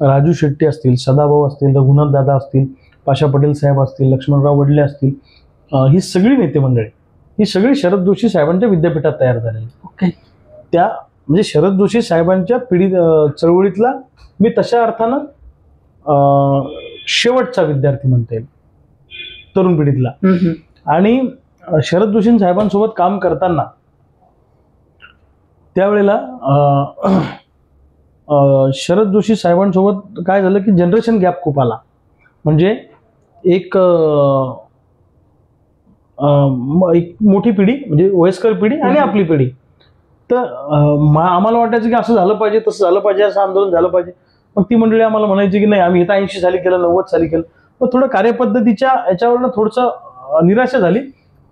राजू शेट्टी असतील, सदाभाऊ असतील, रघुनाथ दादा असतील, पाशा पटेल साहेब असतील, लक्ष्मणराव वडले असतील, ही सगळी नेते मंडळी, ही सगळी शरद जोशी साहेबांच्या विद्यापीठात तयार झालेली. ओके. त्या म्हणजे शरद जोशी साहेबांच्या चळवळीतला मी तशा अर्थानं शेवटचा विद्यार्थी म्हणता येईल, तरुण पिढीतला. आणि शरद जोशी साहेबांसोबत काम करताना त्यावेळेला शरद जोशी साहेबांसोबत काय झालं की जनरेशन गॅप खूप आला. म्हणजे एक मोठी पिढी म्हणजे वयस्कर पिढी आणि आपली पिढी. तर आम्हाला वाटायचं की असं झालं पाहिजे, तसं झालं पाहिजे, असं आंदोलन झालं पाहिजे. मग ती मंडळी आम्हाला म्हणायची की नाही, आम्ही इथं 80 साली केलं, 90 साली केलं. मग थोडं कार्यपद्धतीच्या याच्यावरनं थोडंसं निराशा झाली.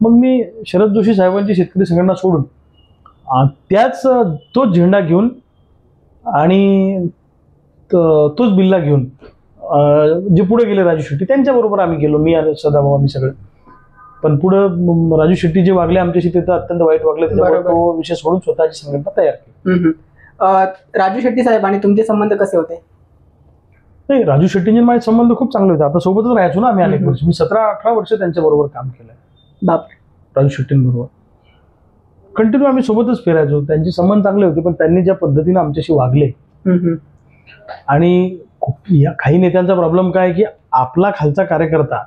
मग मी शरद जोशी साहेबांची शेतकरी संघटना सोडून तोच झेंडा घेऊन आणि तोच बिल्ला घेऊन जे पुढे गेले राजू शेट्टी त्यांच्याबरोबर आम्ही गेलो. मी आणि सदाभाऊ आम्ही सगळे. पण पुढं राजू शेट्टी जे वागले आमच्याशी ते तर अत्यंत वाईट वागले. त्याच्यामुळे तो विषय सोडून स्वतःची संघटना तयार केली. राजू शेट्टी साहेब आणि तुमचे संबंध कसे होते? नाही, राजू शेट्टींचे माझे संबंध खूप चांगले होते. आता सोबतच राहायचो ना आम्ही अनेक वर्ष. मी 17-18 वर्ष त्यांच्या बरोबर काम केलंय. बापरे. राजू शेट्टींबरोबर कंटिन्यू आम्ही सोबतच फिरायचो. त्यांचे संबंध चांगले होते. पण त्यांनी ज्या पद्धतीने आमच्याशी वागले, आणि काही नेत्यांचा प्रॉब्लेम काय की आपला खालचा कार्यकर्ता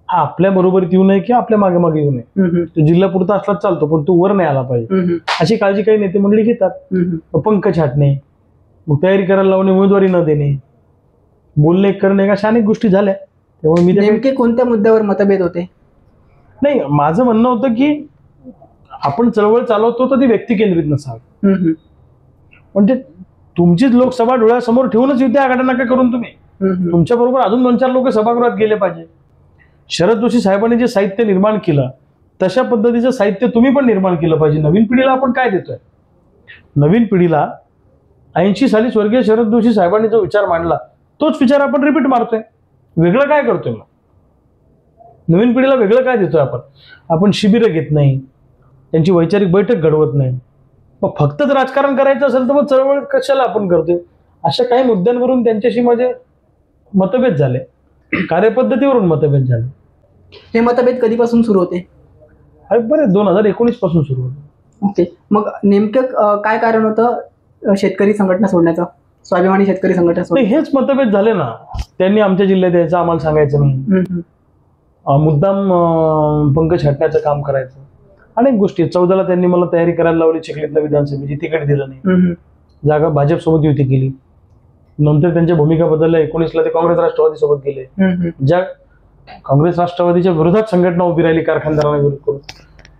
हा आपल्या बरोबरीत येऊ नये किंवा आपल्या मागे मागे येऊ नये. तो जिल्ह्यापुरता असलाच चालतो, पण तो वर नाही आला पाहिजे अशी काळजी काही नेते मंडळी घेतात. पंख छाटणे, मग तयारी करायला लावणे, उमेदवारी न देणे, बोलणे करणे, अशा अनेक गोष्टी झाल्या. त्यामुळे मी नेमके कोणत्या मुद्द्यावर मतभेद होते? नाही, माझं म्हणणं होतं की आपण चळवळ चालवतो तर ती व्यक्ती केंद्रित नसावी. म्हणजे तुमचीच लोकसभा डोळ्यासमोर ठेवूनच युती आघाड्या नका करून तुम्ही तुमच्या बरोबर अजून 2-4 लोक सभागृहात गेले पाहिजे. शरद जोशी साहेबांनी जे साहित्य निर्माण केलं तशा पद्धतीचं साहित्य तुम्ही पण निर्माण केलं पाहिजे. नवीन पिढीला आपण काय देतोय? नवीन पिढीला 80 साली स्वर्गीय शरद जोशी साहेबांनी जो विचार मांडला तोच विचार आपण रिपीट मारतोय. वेगळं काय करतोय? मग नवीन पिढीला वेगळं काय देतोय आपण? आपण शिबिरं घेत नाही, त्यांची वैचारिक बैठक घडवत नाही. मग फक्तच राजकारण करायचं असेल तर मग चळवळ कशाला आपण करतोय? अशा काही मुद्द्यांवरून त्यांच्याशी माझे मतभेद झाले, कार्यपद्धतीवरून मतभेद झाले. हे मतभेद कधीपासून सुरू होते? बरे 2019 पासून सुरू होते. ओके, मग नेमकं काय कारण होतं शेतकरी संघटना सोडण्याचं, स्वाभिमानी शेतकरी संघटना सोडण्याचं? हेच मतभेद झाले ना. त्यांनी आमच्या जिल्ह्यात यायचं, आम्हाला सांगायचं नाही, मुद्दाम पंकज हटण्याचं काम करायचं, अनेक गोष्टी. 14ला त्यांनी मला तयारी करायला लावली चिखलीतल्या विधानसभेची, तिकीट दिलं नाही, जागा भाजप सोबत युती केली. नंतर त्यांच्या भूमिका बदलल्या. 19ला ते काँग्रेस राष्ट्रवादी सोबत गेले, ज्या काँग्रेस राष्ट्रवादीच्या विरोधात संघटना उभी राहिली कारखानदारांना विरोध करून.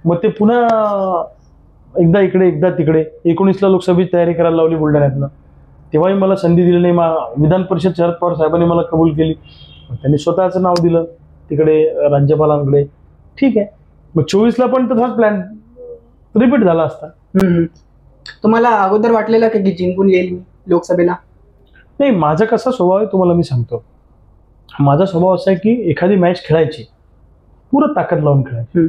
मग ते पुन्हा एकदा इकडे एकदा तिकडे. 19ला लोकसभेची तयारी करायला लावली बुलढाण्यातनं, तेव्हाही मला संधी दिली नाही. विधान परिषद शरद पवार साहेबांनी मला कबूल केली. त्यांनी स्वतःचं नाव दिलं तिकडे राज्यपालांकडे. ठीक आहे, मग 24ला पण तसाच प्लॅन रिपीट झाला असता. तुम्हाला अगोदर वाटलेलं की जिंकून येईल मी लोकसभेला? नाही, माझा कसा स्वभाव आहे तुम्हाला मी सांगतो. माझा स्वभाव असा आहे की एखादी मॅच खेळायची, पुरं ताकद लावून खेळायची.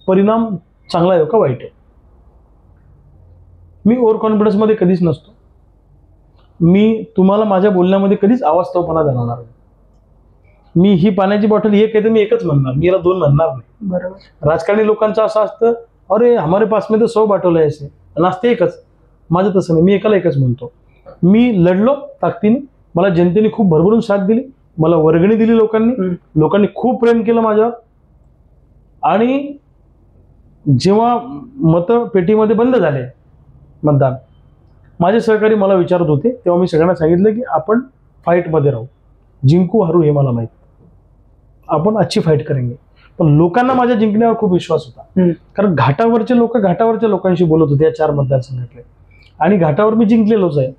परिणाम चांगला आहे का वाईट आहे? मी ओव्हर कॉन्फिडन्स मध्ये कधीच नसतो. मी तुम्हाला माझ्या बोलण्यामध्ये कधीच अवास्तवपणा जाणवणार नाही. मी ही पाण्याची बॉटल एक आहे तर मी एकच म्हणणार, मी याला 2 म्हणणार नाही. बरोबर. राजकारणी लोकांचं असं असतं, अरे हमारे पास में तो 100 बॉटल आहे असे, नसते एकच. माझं तसं नाही, मी एकाला एकच म्हणतो. मी लढलो ताकदीने, मला जनतेने खूप भरभरून साथ दिली, मला वर्गणी दिली लोकांनी खूप प्रेम केलं माझ्यावर. आणि जेव्हा मतपेटीमध्ये बंद झाले मतदान, माझे सहकारी मला विचारत होते, तेव्हा मी सगळ्यांना सांगितलं की आपण फाईटमध्ये राहू, जिंकू हरू हे मला माहित, आपण अच्छी फाईट करेंगे. पण लोकांना माझ्या जिंकण्यावर खूप विश्वास होता, कारण घाटावरचे लोक घाटावरच्या लोकांशी बोलत होते या 4 मतदारसंघातले, आणि घाटावर मी जिंकलेलोच आहे.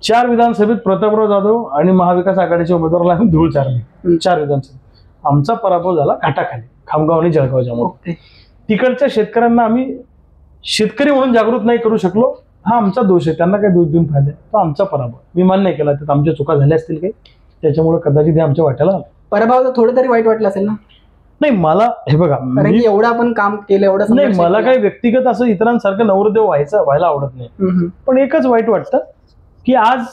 4 विधानसभेत प्रतापराव जाधव आणि महाविकास आघाडीच्या उमेदवाराला आम्ही धूळ चारली. 4 विधानसभेत आमचा पराभव झाला घाटाखाली, खामगाव आणि जळगावच्या. तिकडच्या शेतकऱ्यांना आम्ही शेतकरी म्हणून जागृत नाही करू शकलो, हा आमचा दोष आहे. त्यांना काही दोष देऊन फायदा आहे, तो आमचा पराभव. मी मान्य केला, त्यात आमच्या चुका झाल्या असतील काही, त्याच्यामुळे कदाचित हे आमच्या वाट्याला आलं. पराभव थोडं तरी वाईट वाटलं असेल ना? नाही, मला हे बघा, एवढं आपण काम केलं, एवढं नाही, मला काही व्यक्तिगत असं इतरांसारखं नवरदेव व्हायला आवडत नाही. पण एकच वाईट वाटतं की आज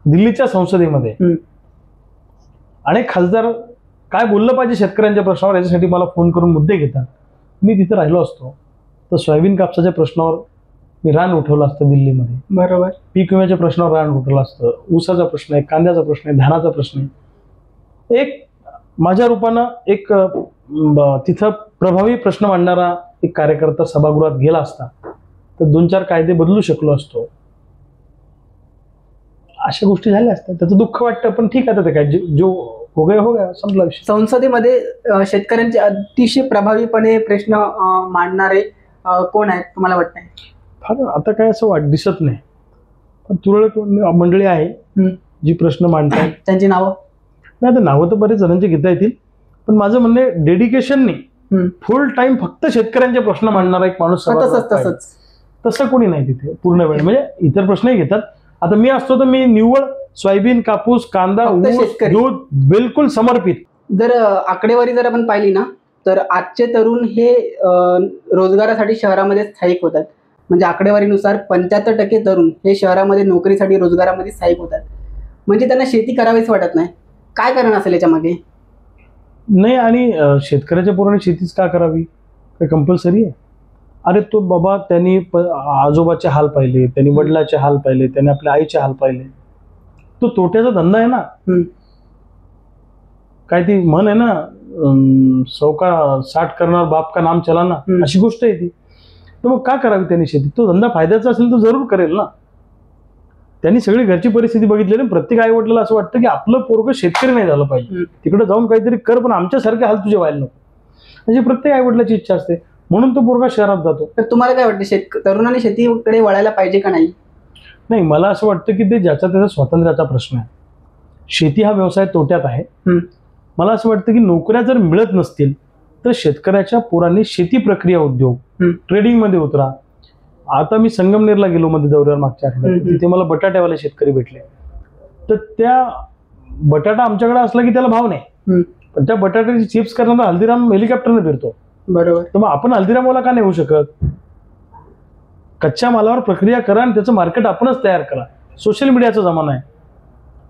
दिल्लीच्या संसदेमध्ये अनेक खासदार काय बोललं पाहिजे शेतकऱ्यांच्या प्रश्नावर याच्यासाठी मला फोन करून मुद्दे घेतात. मी तिथे राहिलो असतो तर सोयाबीन कापसाच्या प्रश्नावर मी रान उठवलं असतं दिल्लीमध्ये. बरोबर. पीक विम्याच्या प्रश्नावर रान उठवलं असतं. ऊसाचा प्रश्न आहे, कांद्याचा प्रश्न आहे, धानाचा प्रश्न आहे. एक माझ्या रूपानं एक तिथं प्रभावी प्रश्न मांडणारा एक कार्यकर्ता सभागृहात गेला असता तर 2-4 कायदे बदलू शकलो असतो. अशा गोष्टी झाल्या असतात, त्याचं दुःख वाटतं. पण ठीक आहे, काय जो हो गया संपला विषय. संसदेमध्ये शेतकऱ्यांचे अतिशय प्रभावीपणे प्रश्न मांडणारे कोण आहेत तुम्हाला वाटतंय? फार आता काय असं दिसत नाही, पण तुरळक मंडळी आहे जी प्रश्न मांडतात. त्यांची नावं नाही, आता नावं तर बरेच जणांचे घेता येतील, पण माझं म्हणणं डेडिकेशनने फुल टाइम फक्त शेतकऱ्यांचे प्रश्न मांडणारा एक माणूस तसं कोणी नाही तिथे पूर्ण वेळ. म्हणजे इतर प्रश्नही घेतात. आता मी असतो तर मी निव्वळ सोयाबीन, कापूस, कांदा, ऊस, दूध बिलकुल समर्पित. जर आकडेवारी जर आपण पाहिली ना तर आजचे तरुण हे रोजगारासाठी शहरामध्ये स्थायिक होतात. म्हणजे आकडेवारीनुसार 75% तरुण हे शहरामध्ये नोकरीसाठी रोजगारामध्ये स्थायिक होतात. म्हणजे त्यांना शेती करावीच वाटत नाही. काय कारण असेल याच्या मागे? नाही, आणि शेतकऱ्याच्या पोराने शेतीच का करावी? काय कंपल्सरी आहे? अरे तो बाबा, त्यांनी आजोबाचे हाल पाहिले, त्यांनी वडिलाचे हाल पाहिले, त्यांनी आपल्या आईचे हाल पाहिले. तो तोट्याचा धंदा आहे ना. काय ती म्हण आहे ना, 100 का 60 करणार बाप का नाम चला ना, अशी गोष्ट आहे ती. तर मग का करावी त्यांनी शेती? तो धंदा फायद्याचा असेल तर जरूर करेल ना. त्यांनी सगळी घरची परिस्थिती बघितली ना. प्रत्येक आई वडिलाला असं वाटतं की आपलं पोरगं शेतकरी नाही झालं पाहिजे, तिकडे जाऊन काहीतरी कर, पण आमच्यासारखे हाल तुझे व्हायला नको, म्हणजे प्रत्येक आई वडिलाची इच्छा असते. म्हणून तो पोरगा शहरात जातो. तर तुम्हाला काय वाटतं, तरुणांनी शेतीकडे वळायला पाहिजे का नाही? नाही, मला असं वाटतं की ते ज्याचा त्याचा स्वातंत्र्याचा प्रश्न आहे. शेती हा व्यवसाय तोट्यात आहे. हम्म. मला असं वाटतं की नोकऱ्या जर मिळत नसतील तर शेतकऱ्याच्या पोरांनी शेती प्रक्रिया उद्योग ट्रेडिंग मध्ये उतरा. आता मी संगमनेरला गेलो मध्ये दौऱ्यावर मागच्या आठवड्यात, तिथे मला बटाट्यावाले शेतकरी भेटले. तर त्या बटाटा आमच्याकडे असला की त्याला भाव नाही, पण त्या बटाट्याची चिप्स करणारा हल्दीराम हेलिकॉप्टरने फिरतो. बरोबर. तर मग आपण हल्दीरामवाला का नाही होऊ शकत? कच्च्या मालावर प्रक्रिया करा आणि त्याचं मार्केट आपणच तयार करा. सोशल मीडियाचा जमाना आहे.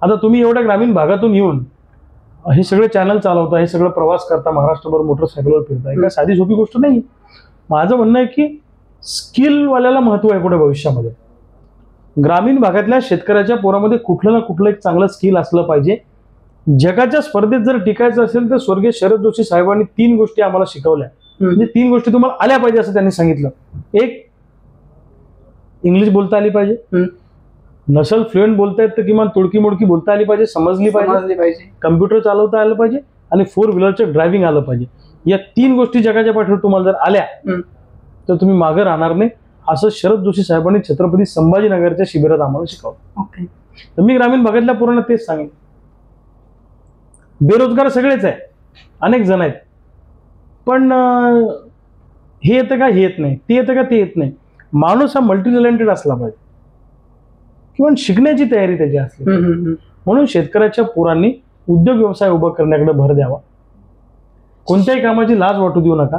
आता तुम्ही एवढ्या ग्रामीण भागातून येऊन हे सगळे चॅनल चालवता, हे सगळं प्रवास करता, महाराष्ट्रभर मोटरसायकलवर फिरता, काय साधी सोपी गोष्ट नाही. माझं म्हणणं आहे की स्किलवाल्याला महत्व आहे पुढे भविष्यामध्ये. ग्रामीण भागातल्या शेतकऱ्याच्या पोरामध्ये कुठलं ना कुठलं एक चांगलं स्किल असलं पाहिजे. जगाच्या स्पर्धेत जर टिकायचं असेल तर स्वर्गीय शरद जोशी साहेबांनी 3 गोष्टी आम्हाला शिकवल्या. म्हणजे 3 गोष्टी तुम्हाला आल्या पाहिजे असं त्यांनी सांगितलं. एक, इंग्लिश बोलता आली पाहिजे. नसल फ्लुएंट बोलता येत तर किमान तुडकी मोडकी बोलता आली पाहिजे, समजली पाहिजे. कम्प्युटर चालवता आलं पाहिजे आणि 4 व्हीलरचं ड्रायव्हिंग आलं पाहिजे. या 3 गोष्टी जगाच्या पाठीवर तुम्हाला जर आल्या तर तुम्ही मागे राहणार नाही, असं शरद जोशी साहेबांनी छत्रपती संभाजीनगरच्या शिबिरात आम्हाला शिकवलं. तर मी ग्रामीण भागातल्या पोरांना तेच सांगेन. बेरोजगार सगळेच आहे, अनेक जण आहेत, पण हे येतं का हे येत नाही, ते येतं का ते येत नाही. माणूस हा मल्टी टॅलेंटेड असला पाहिजे किंवा शिकण्याची तयारी त्याची असली. म्हणून शेतकऱ्याच्या पोरांनी उद्योग व्यवसाय उभा करण्याकडे भर द्यावा. कोणत्याही कामाची लाज वाटू देऊ नका.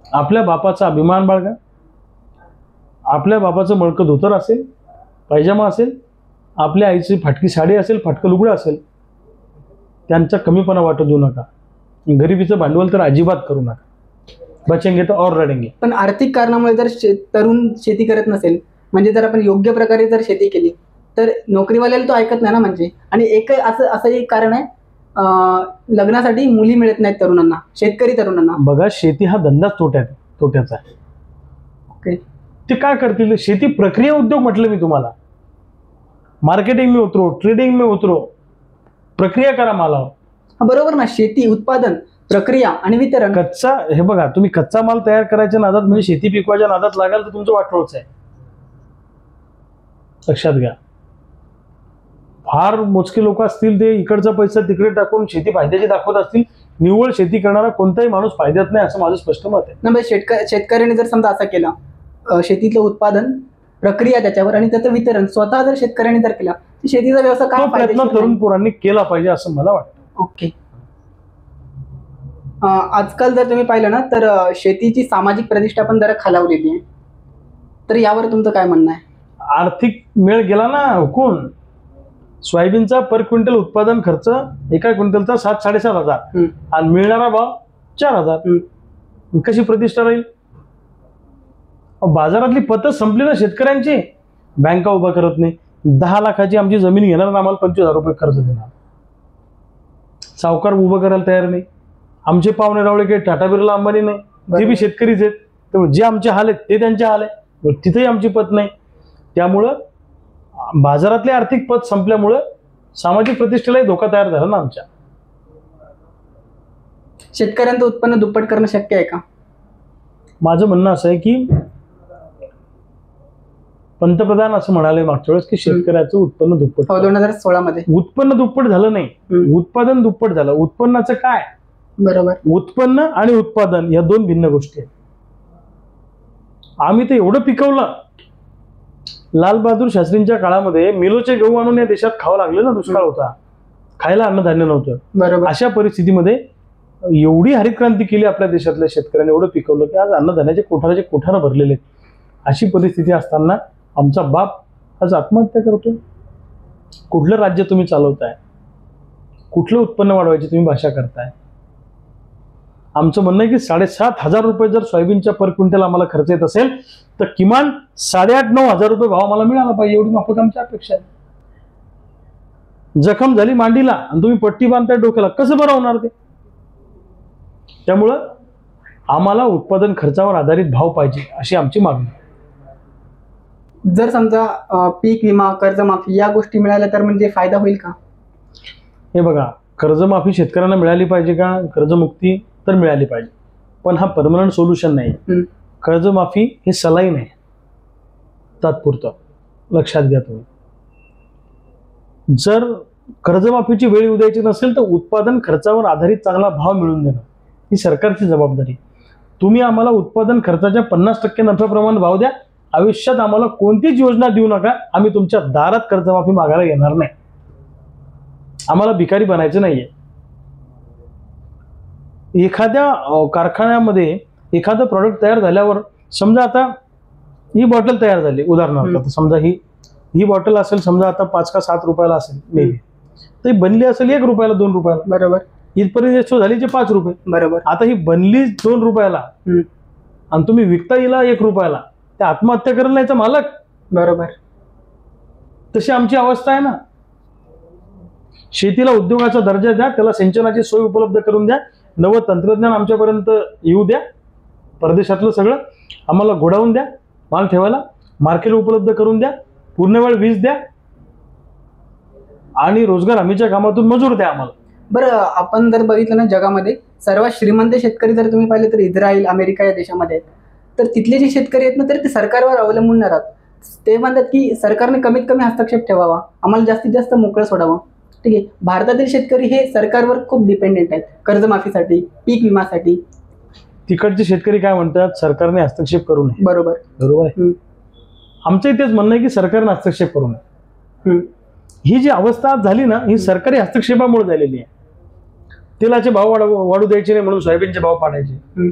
आपल्या बापाचा अभिमान बाळगा. आपल्या बापाचं मळकं धोतर असेल, पायजामा असेल, आपल्या आईची फाटकी साडी असेल, फाटकं लुगडं असेल, त्यांचा कमीपणा वाटू देऊ नका. गरिबीचं भांडवल तर अजिबात करू नका. बचेंगे तर और लढेंगे. पण आर्थिक कारणामुळे जर तरुण शेती करत नसेल, म्हणजे जर आपण योग्य प्रकारे जर शेती केली तर नोकरीवाल्याला तो ऐकत नाही ना. म्हणजे आणि असं एक कारण आहे, लग्नासाठी मुली मिळत नाहीत तरुणांना, शेतकरी तरुणांना. बघा, शेती हा धंदाच तोट्याचा आहे. ओके. ते काय करतील? शेती प्रक्रिया उद्योग म्हटलं मी तुम्हाला. मार्केटिंग में उतरो, ट्रेडिंग में उतरो, प्रक्रिया करा मालावर. बरोबर ना. शेती, उत्पादन, प्रक्रिया आणि वितरण. हे बघा, तुम्ही कच्चा माल तयार करायच्या नादात म्हणजे शेती पिकवायच्या नादात लागाल तर तुमचं वाटोळच आहे, लक्षात घ्या. फार मोजके लोक असतील ते इकडचा पैसा तिकडे टाकून शेती फायद्याची दाखवत असतील. निव्वळ शेती करणारा कोणताही माणूस फायद्यात नाही असं माझं स्पष्ट मत आहे. ना शेतकऱ्याने जर समजा असा केला, शेतीतलं उत्पादन, प्रक्रिया त्याच्यावर आणि त्याचं वितरण स्वतः जर शेतकऱ्यांनी जर केला तर शेतीचा व्यवसाय काय प्रयत्न तरुण पोरांनी केला पाहिजे असं मला वाटतं. ओके. आजकाल जर तुम्ही पाहिलं ना तर शेतीची सामाजिक प्रतिष्ठा पण जरा खालावलेली आहे. तर यावर तुमचं काय म्हणणं आहे? आर्थिक मेळ गेला ना हुकून. सोयाबीनचा पर क्विंटल उत्पादन खर्च एका क्विंटलचा 7-7.5 हजार आणि मिळणारा भाव 4,000. कशी प्रतिष्ठा राहील? बाजारातली पतच संपली ना शेतकऱ्यांची. बँका उभा करत नाही. 10 लाखाची आमची जमीन घेणार आणि आम्हाला 25,000 रुपये कर्ज देणार. सावकार उभं करायला तयार नाही. आमचे पाहुणे रावळे काही टाटा बिर्ला अंबानी नाही, ते बी शेतकरीच आहेत. त्यामुळे जे आमचे हाल आहेत ते त्यांचे हाल आहे. तिथेही आमची पत नाही. त्यामुळं बाजारातले आर्थिक पत संपल्यामुळं सामाजिक प्रतिष्ठेलाही धोका तयार झाला ना आमच्या. शेतकऱ्यांचं उत्पन्न दुप्पट करणं शक्य आहे का? माझं म्हणणं असं आहे की पंतप्रधान असं म्हणाले मागच्या वेळेस की शेतकऱ्याचं उत्पन्न दुप्पट. 2016 मध्ये उत्पन्न दुप्पट झालं नाही, उत्पादन दुप्पट झालं. उत्पन्नाचं काय? बरोबर. उत्पन्न आणि उत्पादन या 2 भिन्न गोष्टी आहेत. आम्ही तर एवढं पिकवलं. लालबहादूर शास्त्रींच्या काळामध्ये मिलोचे गहू आणून या देशात खावं लागलं ना. दुष्काळ होता, खायला अन्नधान्य नव्हतं. बरोबर. अशा परिस्थितीमध्ये एवढी हरित क्रांती केली आपल्या देशातल्या शेतकऱ्यांनी, एवढं पिकवलं की आज अन्नधान्याचे कोठार भरलेले आहेत. अशी परिस्थिती असताना आमचा बाप आज आत्महत्या करतोय. कुठलं राज्य तुम्ही चालवताय? कुठलं उत्पन्न वाढवायची तुम्ही भाषा करताय? आमचं म्हणणं आहे की 7,500 रुपये जर सोयाबीनच्या पर क्विंटल आम्हाला खर्च येत असेल तर किमान 8,500-9 हजार रुपये भाव आम्हाला मिळाला पाहिजे, एवढी माफक आमची अपेक्षा आहे. जखम झाली मांडीला आणि तुम्ही पट्टी बांधताय डोक्याला, कसं बरं होणार ते? त्यामुळं आम्हाला उत्पादन खर्चावर आधारित भाव पाहिजे अशी आमची मागणी. जर समजा पीक विमा, कर्जमाफी या गोष्टी मिळाल्या तर म्हणजे फायदा होईल का? हे बघा, कर्जमाफी शेतकऱ्यांना मिळाली पाहिजे का? कर्जमुक्ती तर मिळाली पाहिजे, पण हा परमनंट सोल्युशन नाही. कर्जमाफी हे सलाईन आहे तात्पुरतं, लक्षात घ्या तुम्ही. जर कर्जमाफीची वेळ येऊ द्यायची नसेल तर उत्पादन खर्चावर आधारित चांगला भाव मिळवून देणं ही सरकारची जबाबदारी. तुम्ही आम्हाला उत्पादन खर्चाच्या 50% नफ्याप्रमाणे भाव द्या, आयुष्यात आम्हाला कोणतीच योजना देऊ नका, आम्ही तुमच्या दारात कर्जमाफी मागायला येणार नाही. आम्हाला भिकारी बनायचं नाहीये. एखाद्या कारखान्यामध्ये एखादं प्रॉडक्ट तयार झाल्यावर समजा आता ही बॉटल तयार झाली उदाहरणार्थ, समजा ही बॉटल असेल समजा आता 5 का 7 रुपयाला असेल मे बी, तर ही बनली असेल 1 रुपयाला 2 रुपयाला, बरोबर. इथपर्यंत झाली जे 5 रुपये, बरोबर. आता ही बनली 2 रुपयाला आणि तुम्ही विकता येईल 1 रुपयाला, त्या आत्महत्या करेल नाही तर मालक. बरोबर. तशी आमची अवस्था आहे ना. शेतीला उद्योगाचा दर्जा द्या, त्याला सिंचनाची सोय उपलब्ध करून द्या, नवं तंत्रज्ञान आमच्यापर्यंत येऊ द्या, परदेशातलं सगळं आम्हाला गोडावून द्या, माल ठेवायला मार्केट उपलब्ध करून द्या, पूर्ण वेळ वीज द्या आणि रोजगार हमीच्या कामातून मजूर द्या आम्हाला. बरं, आपण जर बघितलं ना जगामध्ये सर्वात श्रीमंत शेतकरी जर तुम्ही पाहिले तर इस्रायल, अमेरिका या देशामध्ये आहेत. तर तिथले जे शेतकरी आहेत ना तर ते सरकारवर अवलंबून न राहत. ते म्हणतात की सरकारने कमीत कमी हस्तक्षेप ठेवावा, आम्हाला जास्तीत जास्त मोकळं सोडावं. ठीक आहे. भारतातील शेतकरी हे सरकारवर खूप डिपेंडेंट आहेत कर्जमाफीसाठी, पीक विमासाठी. तिकडचे शेतकरी काय म्हणतात, सरकारने हस्तक्षेप करू नये. बरोबर. बरोबर आहे. आमचं तेच म्हणणं आहे की सरकारने हस्तक्षेप करू नये. ही जी अवस्था आज झाली ना ही सरकारी हस्तक्षेपामुळे झालेली आहे. तेलाचे भाव वाढू द्यायचे नाही म्हणून सोयाबीनचे भाव पाडायचे,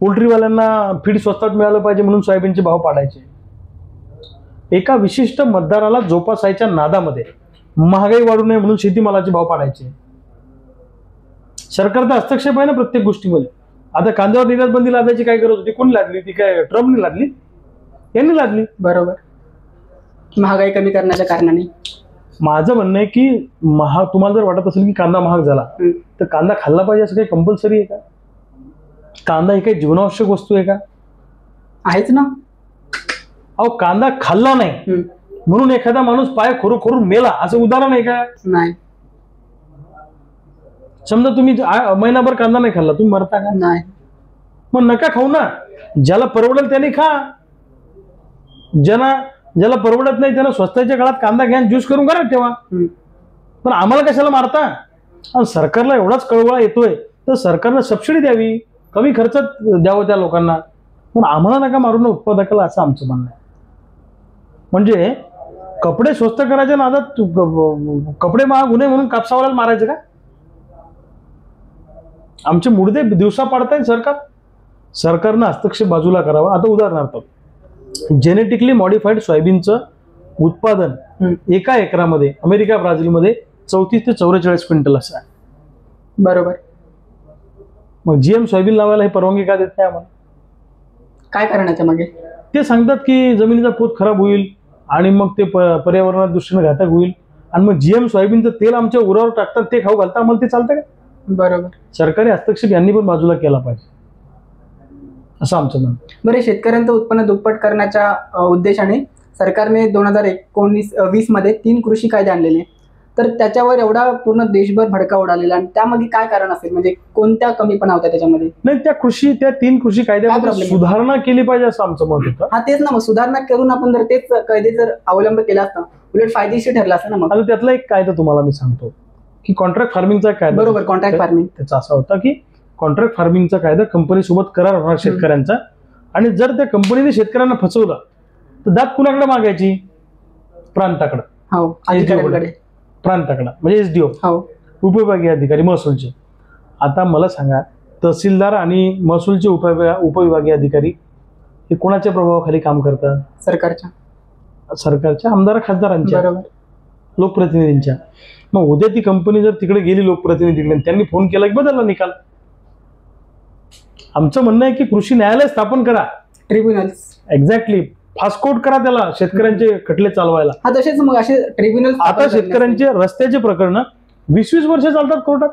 पोल्ट्रीवाल्यांना फीड स्वस्तात मिळालं पाहिजे म्हणून सोयाबीनचे भाव पाडायचे. एका विशिष्ट मतदाराला जोपासायच्या नादामध्ये महागाई वाढू नये म्हणून शेतीमालाचे भाव पाडायचे. सरकारचा हस्तक्षेप आहे ना प्रत्येक गोष्टीमध्ये. आता कांद्यावर निर्यात बंदी लादायची काय गरज होती? कोणी लादली? ती काय ट्रम्पने लादली? यांनी लादली. बरोबर. महागाई कमी करण्याच्या कारणाने. माझं म्हणणं आहे की तुम्हाला जर वाटत असेल की कांदा महाग झाला तर कांदा खाल्ला पाहिजे असं काही कंपल्सरी आहे का? कांदा ही काही जीवनावश्यक वस्तू आहे का? आहेच ना. अहो, कांदा खाल्ला नाही म्हणून एखादा माणूस पाय खोरून मेला असं उदाहरण आहे का? नाही. समजा तुम्ही महिनाभर कांदा नाही खाल्ला, तुम्ही मरता का? नाही. मग नका खाऊ ना. ज्याला परवडेल त्याने खा. ज्याला परवडत नाही त्यानं स्वस्ताच्या काळात कांदा घ्या, ज्यूस करून घरात ठेवा. पण आम्हाला कशाला मारता? आणि सरकारला एवढाच कळवळा येतोय तर सरकारनं सबसिडी द्यावी, कमी खर्चात द्यावं त्या लोकांना. पण आम्हाला नका मारू ना उत्पादकाला, असं आमचं म्हणणं आहे. म्हणजे कपडे स्वस्त करायच्या नादात कपडे महाग होऊ नये म्हणून कापसावाल्याला मारायचं का? आमचे मुर्दे दिवसा पाडताय सरकार. सरकारनं हस्तक्षेप बाजूला करावा. आता उदाहरणार्थ जेनेटिकली मॉडिफाईड सोयाबीनचं उत्पादन एका एकरामध्ये अमेरिका, ब्राझीलमध्ये 34 ते 44 क्विंटल असं आहे. बरोबर. मग जीएम सोयाबीन लावायला हे परवानगी का देत नाही आम्हाला? काय करण्याच्या मागे? ते सांगतात की जमिनीचा पोत खराब होईल आणि मग ते पर्यावरणाच्या दृष्टीने घातक होईल आणि मग जीएम सोयाबीनचं तेल आमच्या उरावर टाकतात, ते खाऊ घालतात, आम्हाला ते चालतं का? बरोबर. सरकारी हस्तक्षेप यांनी पण बाजूला केला पाहिजे असं आमचं म्हणणं. बरं, शेतकऱ्यांचं उत्पन्न दुप्पट करण्याच्या उद्देशाने सरकारने 2019-20 मध्ये 3 कृषी कायदे आणलेले. तर त्याच्यावर एवढा पूर्ण देशभर भडका उडालेला आणि त्यामागे काय कारण असेल? म्हणजे कोणत्या कमीपणा होत्या त्याच्यामध्ये? नाही, त्या 3 कृषी कायद्यामध्ये सुधारणा केली पाहिजे असं आमचं मत होतं. हा तेच ना. मग सुधारणा करून आपण जर तेच कायदे जर अवलंब केला असता उलट फायदेशीर ठरला असता ना. मग आता त्यातला एक कायदा तुम्हाला मी सांगतो की कॉन्ट्रॅक्ट फार्मिंगचा कायदा. बरोबर. कॉन्ट्रॅक्ट फार्मिंग त्याचा असा होता की कॉन्ट्रॅक्ट फार्मिंगचा कायदा कंपनीसोबत करार होणार शेतकऱ्यांचा, आणि जर त्या कंपनीने शेतकऱ्यांना फसवलं तर दात कुणाकडे मागायची? प्रांताकडे. हो, अधिकाऱ्यांकडे. प्रांताकडे म्हणजे एसडीओ, उपविभागीय अधिकारी महसूलचे. आता मला सांगा, तहसीलदार आणि महसूलचे उपविभागीय अधिकारी हे कोणाच्या प्रभावाखाली काम करतात? सरकारच्या आमदार खासदारांच्या, लोकप्रतिनिधींच्या. मग उद्या ती कंपनी जर तिकडे गेली लोकप्रतिनिधीकडे, त्यांनी फोन केला की बदलला निकाल. आमचं म्हणणं आहे की कृषी न्यायालय स्थापन करा, ट्रिब्युनल्स. एक्झॅक्टली. फास्ट कोर्ट करा त्याला शेतकऱ्यांचे खटले चालवायला. तसेच मग असे ट्रिब्युनल. आता शेतकऱ्यांचे रस्त्याचे प्रकरण 20-20 वर्ष चालतात कोर्टात.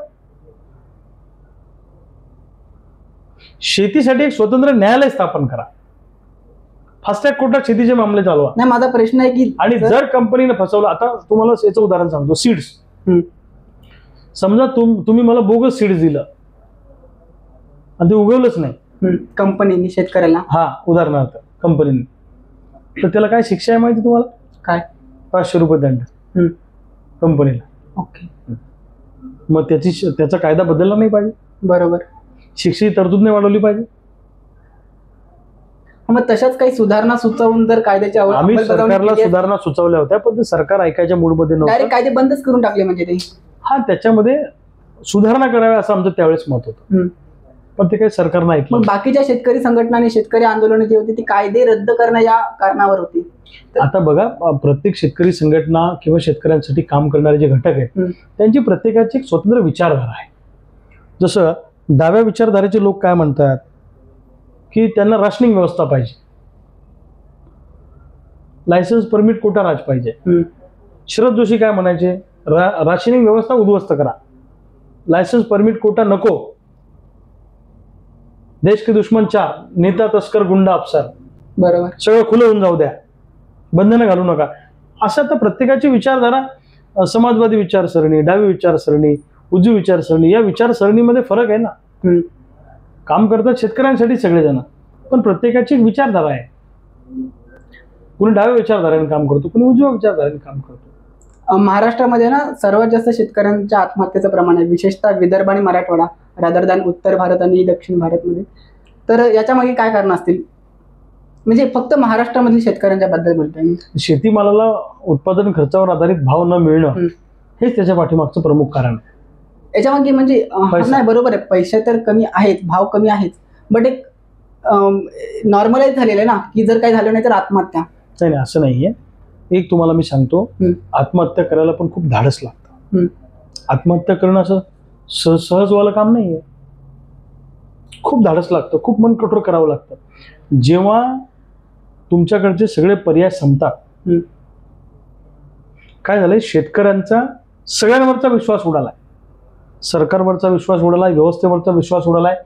शेतीसाठी एक स्वतंत्र न्यायालय स्थापन करा, फास्टॅग कोर्टात शेतीचे मामले चालवा. नाही, माझा प्रश्न आहे की आणि जर कंपनीने फसवलं, आता तुम्हाला याचं उदाहरण सांगतो, सीड्स. समजा तुम्ही मला बोगस सीड्स दिलं आणि ते उगवलंच नाही कंपनीने शेतकऱ्याला. उदाहरणार्थ कंपनीने, तर त्याला काय शिक्षा आहे माहिती तुम्हाला? काय? 500 रुपये दंड कंपनीला. ओके. मग त्याचा कायदा बदलला नाही पाहिजे. बरोबर. शिक्षेची तरतूद नाही वाढवली पाहिजे. मग तशाच काही सुधारणा सुचवून जर कायद्याच्या आम्ही सरकारला सुधारणा सुचवल्या होत्या, पण ते सरकार ऐकायच्या मूडमध्ये नव्हतं. डायरेक्ट कायदे बंदच करून टाकले म्हणजे ते. हा, त्याच्यामध्ये सुधारणा करावी असं आमचं त्यावेळेस मत होतं, पण ते काही सरकारनं ऐकलं. मग बाकीच्या शेतकरी संघटना आणि शेतकरी आंदोलन जे होती ती कायदे रद्द करणं या कारणावर होती. आता बघा, प्रत्येक शेतकरी संघटना किंवा शेतकऱ्यांसाठी काम करणारे जे घटक आहेत त्यांची प्रत्येकाची एक स्वतंत्र विचारधारा आहे. जसं डाव्या विचारधारेचे लोक काय म्हणतात की त्यांना राशनिंग व्यवस्था पाहिजे, लायसन्स परमिट कोटा राज पाहिजे. शरद जोशी काय म्हणायचे, राशनिंग व्यवस्था उद्ध्वस्त करा, लायसन्स परमिट कोटा नको, देश के दुश्मन 4, नेता तस्कर गुंडा अफसर, बरोबर, सगळं खुलं होऊन जाऊ द्या, बंधनं घालू नका. असं तर प्रत्येकाची विचारधारा, समाजवादी विचारसरणी, डावी विचारसरणी, उजवी विचारसरणी, या विचारसरणीमध्ये फरक आहे ना. काम करतात शेतकऱ्यांसाठी सगळेजण, पण प्रत्येकाची एक विचारधारा आहे. कुणी डाव्या विचारधारेने काम करतो, कुणी उजव्या विचारधारेने काम करतो. महाराष्ट्रामध्ये ना सर्वात जास्त शेतकऱ्यांच्या आत्महत्येचं प्रमाण आहे, विशेषतः विदर्भ आणि मराठवाडा रादर दॅन उत्तर भारत आणि दक्षिण भारतमध्ये. तर याच्या मागे काय कारण असतील? म्हणजे फक्त महाराष्ट्रामधील शेतकऱ्यांच्या बद्दल बोलतोय. शेतीमालाला उत्पादन खर्चावर आधारित भाव न मिळणं हेच त्याच्या पाठीमागचं प्रमुख कारण आहे. याच्या मागे म्हणजे नाही, बरोबर आहे, पैसे तर कमी आहेत, भाव कमी आहेत, बट एक नॉर्मलाइज झालेलं आहे ना की जर काही झालं नाही तर आत्महत्या. नाही, असं नाहीये. एक तुम्हाला मी सांगतो, आत्महत्या करायला पण खूप धाडस लागतं. आत्महत्या करणं असं सहजवालं काम नाहीये, खूप धाडस लागतं, खूप मन कठोर करावं लागतं. जेव्हा तुमच्याकडचे सगळे पर्याय संपतात, काय झालंय, शेतकऱ्यांचा सगळ्यांवरचा विश्वास उडालाय, सरकारवरचा विश्वास उडालाय, व्यवस्थेवरचा विश्वास उडालाय,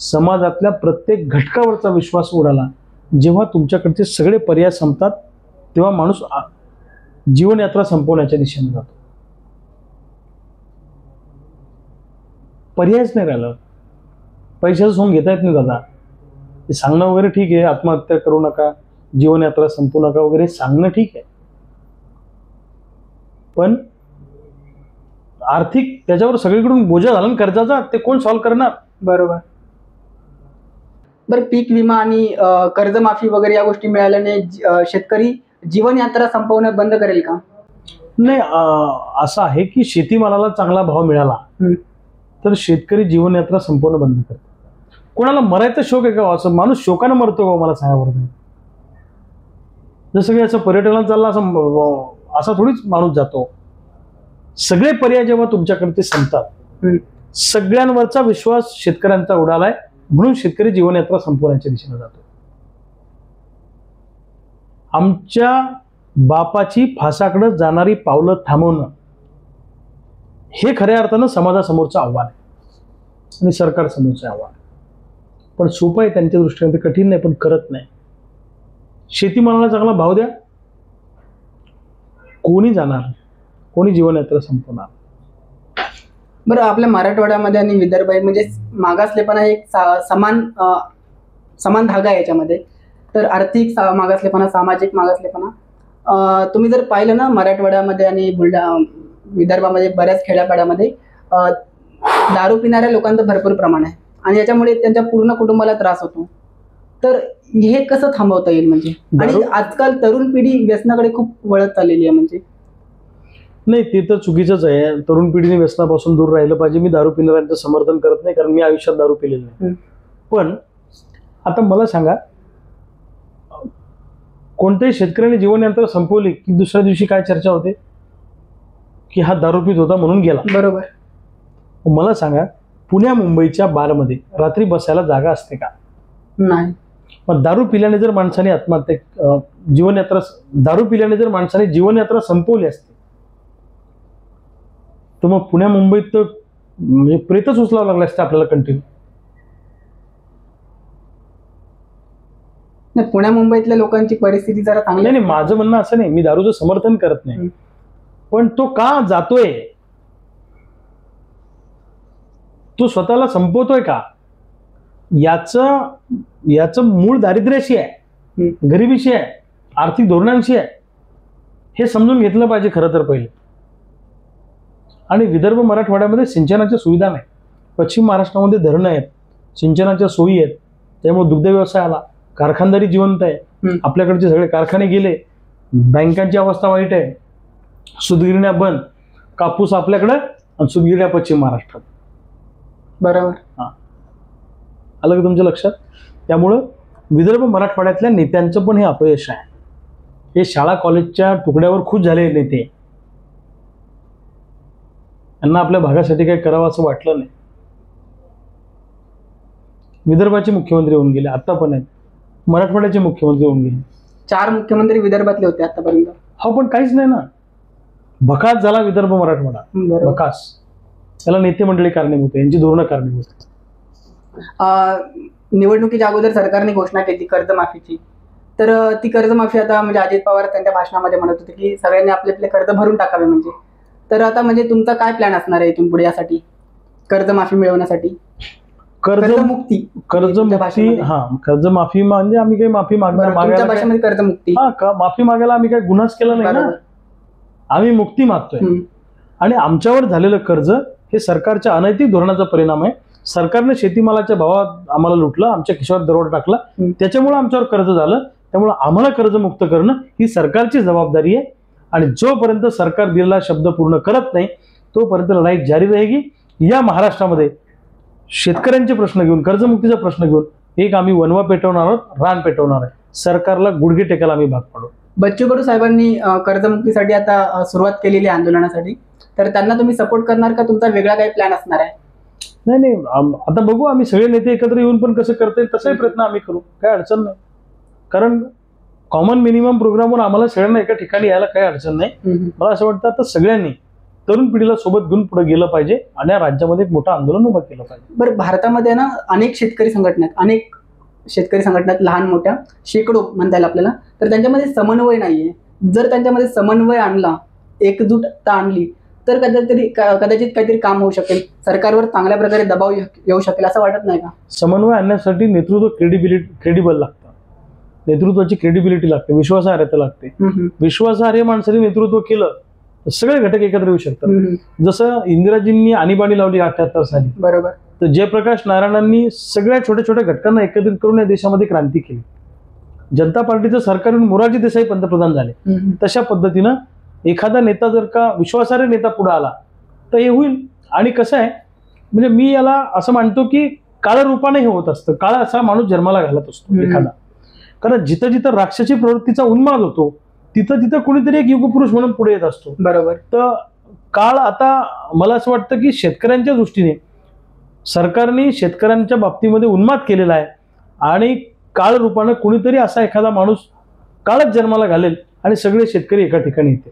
समाजातल्या प्रत्येक घटकावरचा विश्वास उडाला. जेव्हा तुमच्याकडचे सगळे पर्याय संपतात तेव्हा माणूस जीवनयात्रा संपवण्याच्या दिशेने जातो. पर्यायच नाही राहिलं. पैशाचं सोंग घेता येत नाही दादा. ते सांगणं वगैरे ठीक आहे, आत्महत्या करू नका, जीवनयात्रा संपू नका वगैरे सांगणं ठीक आहे, पण आर्थिक त्याच्यावर सगळीकडून बोजा झाला कर्जाचा, ते कोण सॉल्व्ह करणार? बरोबर. बरं, पीक विमा आणि कर्जमाफी वगैरे या गोष्टी मिळाल्याने शेतकरी जीवनयात्रा संपवणं बंद करेल का? नाही, असं आहे की शेतीमालाला चांगला भाव मिळाला तर शेतकरी जीवनयात्रा संपवणं बंद करतो. कोणाला मरायचा शोक आहे का? असं माणूस शोकानं मरतो का? मला सांगा बरं. जसं की असं पर्यटनाला चालला असा थोडीच माणूस जातो. सगळे पर्याय जेव्हा तुमच्याकडे संपतात, सगळ्यांवरचा विश्वास शेतकऱ्यांचा उडालाय, म्हणून शेतकरी जीवनयात्रा संपवण्याच्या दिशेने जातो. आमच्या बापाची फासाकडे जाणारी पावलं थांबवणं हे खऱ्या अर्थानं समाजासमोरचं आव्हान आहे आणि सरकारसमोरचं आव्हान. पण सोपं आहे त्यांच्या दृष्टीने, ते कठीण नाही, पण करत नाही. शेतीमालाला चांगला भाव द्या, कोणी जाणार, कोणी जीवनयात्रा संपवणार. बरं, आपल्या मराठवाड्यामध्ये आणि विदर्भ म्हणजे मागासलेपणा एक समान धागा आहे याच्यामध्ये. तर आर्थिक मागासलेपणा, सामाजिक मागासलेपणा, तुम्ही जर पाहिलं ना मराठवाड्यामध्ये आणि विदर्भामध्ये बऱ्याच खेड्यापाड्यामध्ये दारू पिणाऱ्या लोकांचं भरपूर प्रमाण आहे आणि याच्यामुळे त्यांच्या पूर्ण कुटुंबाला त्रास होतो. तर हे कसं थांबवता येईल म्हणजे? आणि आजकाल तरुण पिढी व्यसनाकडे खूप वळत चाललेली आहे म्हणजे. नाही, ते तर चुकीचंच आहे. तरुण पिढीने व्यसनापासून दूर राहिलं पाहिजे. मी दारू पिणाऱ्यांचं समर्थन करत नाही, कारण मी आयुष्यात दारू पिलेलं नाही. पण आता मला सांगा, कोणत्याही शेतकऱ्याने जीवनयात्रा संपवली की दुसऱ्या दिवशी काय चर्चा होते की हा दारू पित होता म्हणून गेला. बरोबर. मला सांगा, पुण्या मुंबईच्या बारमध्ये रात्री बसायला जागा असते का? नाही. मग दारू पिल्याने जर माणसाने दारू पिल्याने जर माणसाने जीवनयात्रा संपवली असते तर मग पुण्या मुंबईत तर म्हणजे प्रेतच उचलावं लागलं असतं आपल्याला कंटिन्यू. नाही, पुण्या मुंबईतल्या लोकांची परिस्थिती जरा चांगली नाही. माझं म्हणणं असं नाही, मी दारूचं समर्थन करत नाही, पण तो का जातोय, तो स्वतःला संपवतोय का, याचं मूळ दारिद्र्याशी आहे, गरिबीशी आहे, आर्थिक धोरणांशी आहे. हे समजून घेतलं पाहिजे खरं तर पहिले. आणि विदर्भ मराठवाड्यामध्ये सिंचनाच्या सुविधा नाही. पश्चिम महाराष्ट्रामध्ये धरणं आहेत, सिंचनाच्या सोयी आहेत, त्यामुळे दुग्ध व्यवसाय आला, कारखानदारी जिवंत आहे. आपल्याकडचे सगळे कारखाने गेले, बँकांची अवस्था वाईट आहे, सूतगिरण्या बंद, कापूस आपल्याकडे आणि सूतगिरण्या पश्चिम महाराष्ट्रात. बरोबर. आलं का तुमच्या लक्षात? त्यामुळं विदर्भ मराठवाड्यातल्या नेत्यांचं पण हे अपयश आहे. हे शाळा कॉलेजच्या तुकड्यावर खुश झालेले नेते, यांना आपल्या भागासाठी काही करावं असं वाटलं नाही. विदर्भाचे मुख्यमंत्री होऊन गेले, आता पण आहेत. मराठवाड्याचे मुख्यमंत्री होऊन गेले. 4 मुख्यमंत्री विदर्भातले होते आतापर्यंत. हा, पण काहीच नाही ना. भकास झाला विदर्भ मराठवाडा, बरोबर. भकास. त्याला नेते मंडळी कारणीभूत आहे, यांची धोरणं कारणीभूत आहे. निवडणुकीच्या अगोदर सरकारने घोषणा केली कर्जमाफीची. तर ती कर्जमाफी आता म्हणजे अजित पवार त्यांच्या भाषणामध्ये म्हणत होते की सगळ्यांनी आपले आपले कर्ज भरून टाकावे म्हणजे. तर आता म्हणजे तुमचा काय प्लॅन असणार आहे इथून पुढे यासाठी, कर्जमाफी मिळवण्यासाठी? कर्जमुक्ती. कर्जमाफी म्हणजे आम्ही काही माफी तुमच्या भाषेमध्ये कर्जमुक्ती. माफी मागायला आम्ही काही गुन्हाच केला नाही ना. आम्ही मुक्ती मागतोय. आणि आमच्यावर झालेलं कर्ज हे सरकारच्या अनैतिक धोरणाचा परिणाम आहे. सरकारने शेतीमालाच्या भावात आम्हाला लुटलं, आमच्या खिशावर दरोडा टाकला, त्याच्यामुळे आमच्यावर कर्ज झालं. त्यामुळे आम्हाला कर्जमुक्त करणं ही सरकारची जबाबदारी आहे. आणि जोपर्यंत सरकार दिलेला शब्द पूर्ण करत नाही तोपर्यंत लढाई जारी राहिली. या महाराष्ट्रामध्ये शेतकऱ्यांचे प्रश्न घेऊन, कर्जमुक्तीचा प्रश्न घेऊन एक आम्ही वनवा पेटवणार आहोत, रान पेटवणार आहे. सरकारला गुडघे टेकायला आम्ही भाग पाडू. बच्चू कडू साहेबांनी कर्जमुक्तीसाठी आता सुरुवात केलेली आहे आंदोलनासाठी. तर त्यांना तुम्ही सपोर्ट करणार का तुमचा वेगळा काही प्लॅन असणार आहे? नाही, आता बघू, आम्ही सगळे नेते एकत्र येऊन पण कसं करता येईल तसाही प्रयत्न आम्ही करू, काही अडचण नाही. कारण कॉमन मिनिमम प्रोग्रामवर आम्हाला सगळ्यांना एका ठिकाणी यायला काही अडचण नाही. मला असं वाटतं आता सगळ्यांनी तरुण पिढीला सोबत घेऊन पुढे गेलं पाहिजे आणि या राज्यामध्ये एक मोठं आंदोलन उभं केलं पाहिजे. बरं, भारतामध्ये ना अनेक शेतकरी संघटना आहेत, लहान मोठ्या शेकडो म्हणता येईल आपल्याला. तर त्यांच्यामध्ये समन्वय नाहीये. जर त्यांच्यामध्ये समन्वय आणला, एकजूटता आणली तर कदाचित काहीतरी काम होऊ शकेल, सरकारवर चांगल्या प्रकारे दबाव येऊ शकेल, असं वाटत नाही का? समन्वय आणण्यासाठी नेतृत्व क्रेडिबल लागतं, नेतृत्वाची क्रेडिबिलिटी लागते, विश्वासार्हता लागते. विश्वासार्ह माणसाने नेतृत्व केलं तर सगळे घटक एकत्र येऊ शकतात. जसं इंदिराजींनी आणीबाणी लावली 78 साली, बरोबर. तर जयप्रकाश नारायणांनी सगळ्या छोट्या छोट्या घटकांना एकत्रित करून या देशामध्ये क्रांती केली. जनता पार्टीचं सरकार येऊन मोरारजी देसाई पंतप्रधान झाले. तशा पद्धतीनं एखादा नेता जर का विश्वासार्ह नेता पुढे आला तर हे होईल. आणि कसं आहे, म्हणजे मी याला असं मानतो की काळ रूपाने हे होत असतं. काळ असा माणूस जन्माला घालत असतो एखादा. कारण जिथं जिथं राक्षसी प्रवृत्तीचा उन्माद होतो तिथं तिथं कुणीतरी एक युगपुरुष म्हणून पुढे येत असतो. बरोबर. तर काळ आता मला असं वाटतं की शेतकऱ्यांच्या दृष्टीने सरकारने शेतकऱ्यांच्या बाबतीमध्ये उन्माद केलेला आहे आणि काळ रूपानं कुणीतरी असा एखादा माणूस काळच जन्माला घालेल आणि सगळे शेतकरी एका ठिकाणी येते.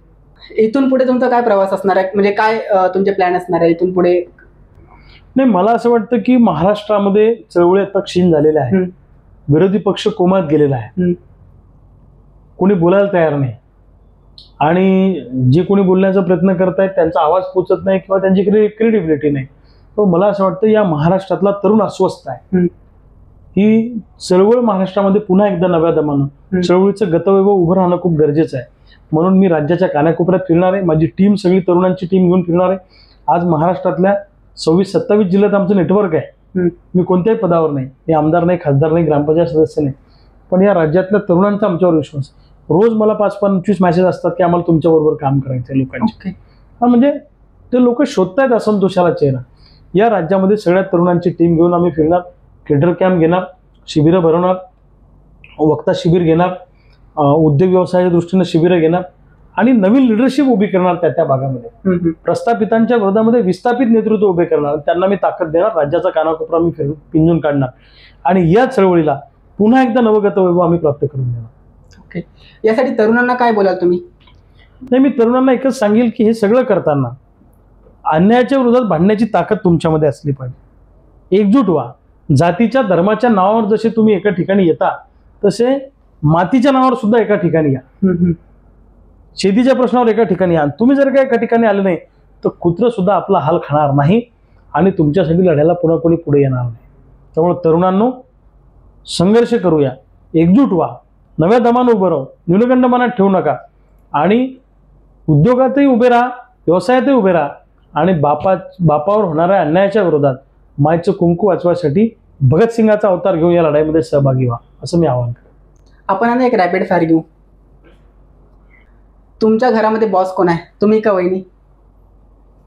इथून पुढे तुमचा काय प्रवास असणार आहे, म्हणजे काय तुमचे प्लॅन असणार आहे इथून पुढे? नाही, मला असं वाटतं की महाराष्ट्रामध्ये चळवळी आता क्षीण झालेल्या आहे. विरोधी पक्ष कोमात गेलेला आहे, कोणी बोलायला तयार नाही. आणि जे कोणी बोलण्याचा प्रयत्न करतायत त्यांचा आवाज पोचत नाही किंवा त्यांची क्रेडिबिलिटी नाही. तर मला असं वाटतं या महाराष्ट्रातला तरुण अस्वस्थ आहे. ही चळवळ महाराष्ट्रामध्ये पुन्हा एकदा नव्या दमानं चळवळीचं गतवैभव उभं राहणं खूप गरजेचं आहे. म्हणून मी राज्याच्या कानाकोपऱ्यात फिरणार आहे. माझी टीम सगळी तरुणांची टीम घेऊन फिरणार आहे. आज महाराष्ट्रातल्या 26-27 जिल्ह्यात आमचं नेटवर्क आहे. मी कोणत्याही पदावर नाही, मी आमदार नाही, खासदार नाही, ग्रामपंचायत सदस्य नाही, पण या राज्यातल्या तरुणांचा आमच्यावर विश्वास. रोज मला 5-25 मेसेज असतात की आम्हाला तुमच्याबरोबर काम करायचं आहे लोकांचे. म्हणजे ते लोक शोधतायत असंतोषाला चेहरा. या राज्यामध्ये सगळ्या तरुणांची टीम घेऊन आम्ही फिरणार, ट्रेडर कॅम्प घेणार, शिबिरं भरवणार, वक्ता शिबिर घेणार, उद्योग व्यवसायाच्या दृष्टीने शिबिरं घेणार आणि नवीन लिडरशिप उभी करणार त्या भागामध्ये. प्रस्थापितांच्या विरोधामध्ये विस्थापित नेतृत्व उभे करणार, त्यांना मी ताकद देणार, राज्याचा कानाकोपरा मी पिंजून काढणार आणि या चळवळीला पुन्हा एकदा नवगत वैभव आम्ही प्राप्त करून देणार. ओके, यासाठी तरुणांना काय बोलाल तुम्ही? नाही, मी तरुणांना एकच सांगेल की हे सगळं करताना अन्यायाच्या विरोधात भांडण्याची ताकद तुमच्यामध्ये असली पाहिजे. एकजूट व्हा. जातीच्या धर्माच्या नावावर जसे तुम्ही एका ठिकाणी येता तसे मातीच्या नावावर सुद्धा एका ठिकाणी या. शेतीच्या प्रश्नावर एका ठिकाणी या. तुम्ही जर का एका ठिकाणी आले नाही तर कुत्रं सुद्धा आपला हाल खाणार नाही आणि तुमच्यासाठी लढायला पुन्हा कोणी पुढे येणार नाही. त्यामुळे तरुणांनो, संघर्ष करूया, एकजूट व्हा, नव्या दमानं उभं राहू, न्यूनगंड मनात ठेवू नका आणि उद्योगातही उभे राहा, व्यवसायातही उभे राहा आणि बापावर होणाऱ्या अन्यायाच्या विरोधात मायेचं कुंकू वाचवासाठी भगतसिंगाचा अवतार घेऊन या लढाईमध्ये सहभागी व्हा, असं मी आवाहन करतो. आपण आता एक रॅपिड फायर घेऊ. तुमच्या घरामध्ये बॉस कोण आहे, तुम्ही का वहिनी?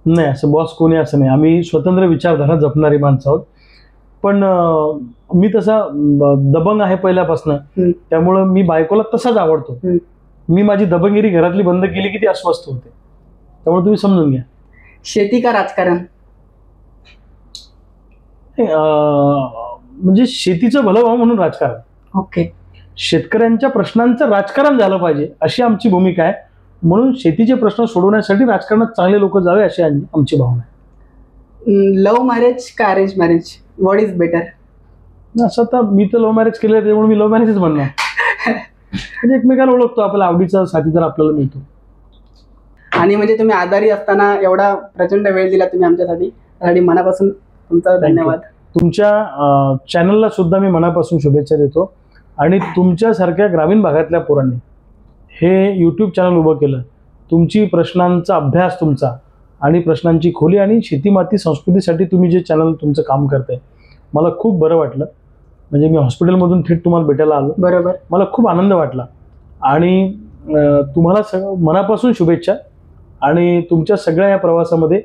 नाही, असं बॉस कोणी असं नाही. आम्ही स्वतंत्र विचारधारा जपणारी माणसं आहोत. पण मी तसा दबंग आहे पहिल्यापासून, त्यामुळं मी बायकोला तसाच आवडतो. मी माझी दबंगिरी घरातली बंद केली की ती अस्वस्थ होते, त्यामुळे तुम्ही समजून घ्या. शेती का राजकारण? म्हणजे शेतीचं भलं व्हावं म्हणून राजकारण. ओके. शेतकऱ्यांच्या प्रश्नांचं राजकारण झालं पाहिजे अशी आमची भूमिका आहे. म्हणून शेतीचे प्रश्न सोडवण्यासाठी राजकारणात चांगले लोक जावे अशी आमची भावना आहे. लव्ह मॅरेज का arrange marriage, what is better? असं तर मी तर लव्ह मॅरेज केलं, त्यामुळे मी लव्ह मॅरेजच म्हणणार. म्हणजे एकमेकाला ओळखतो, आपला आवडीचा साथीदार आपल्याला मिळतो. आणि म्हणजे तुम्ही आजारी असताना एवढा प्रचंड वेळ दिला तुम्ही आमच्यासाठी, त्यासाठी मनापासून तुमचा धन्यवाद. तुमच्या चॅनलला सुद्धा मी मनापासून शुभेच्छा देतो. आणि तुमच्यासारख्या ग्रामीण भागातल्या पोरांनी हे यूट्यूब चॅनल उभं केलं, तुमची प्रश्नांचा अभ्यास तुमचा आणि प्रश्नांची खोली आणि शेतीमाती संस्कृतीसाठी तुम्ही जे चॅनल तुमचं काम करताय, मला खूप बरं वाटलं. म्हणजे मी हॉस्पिटलमधून थेट तुम्हाला भेटायला आलो. बरोबर. मला खूप आनंद वाटला आणि तुम्हाला मनापासून शुभेच्छा. आणि तुमच्या सगळ्या या प्रवासामध्ये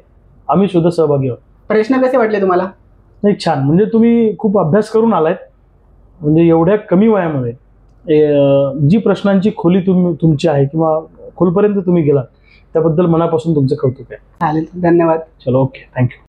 आम्ही सुद्धा सहभागी आहोत. प्रश्न कसे वाटले तुम्हाला? नाही, छान. म्हणजे तुम्ही खूप अभ्यास करून आलायत. म्हणजे एवढ्या कमी वयामध्ये जी प्रश्नांची खोली तुमची आहे किंवा खोलपर्यंत तुम्ही गेलात, त्याबद्दल मनापासून तुमचं कौतुक आहे. चालेल, धन्यवाद. चलो, ओके, थँक्यू.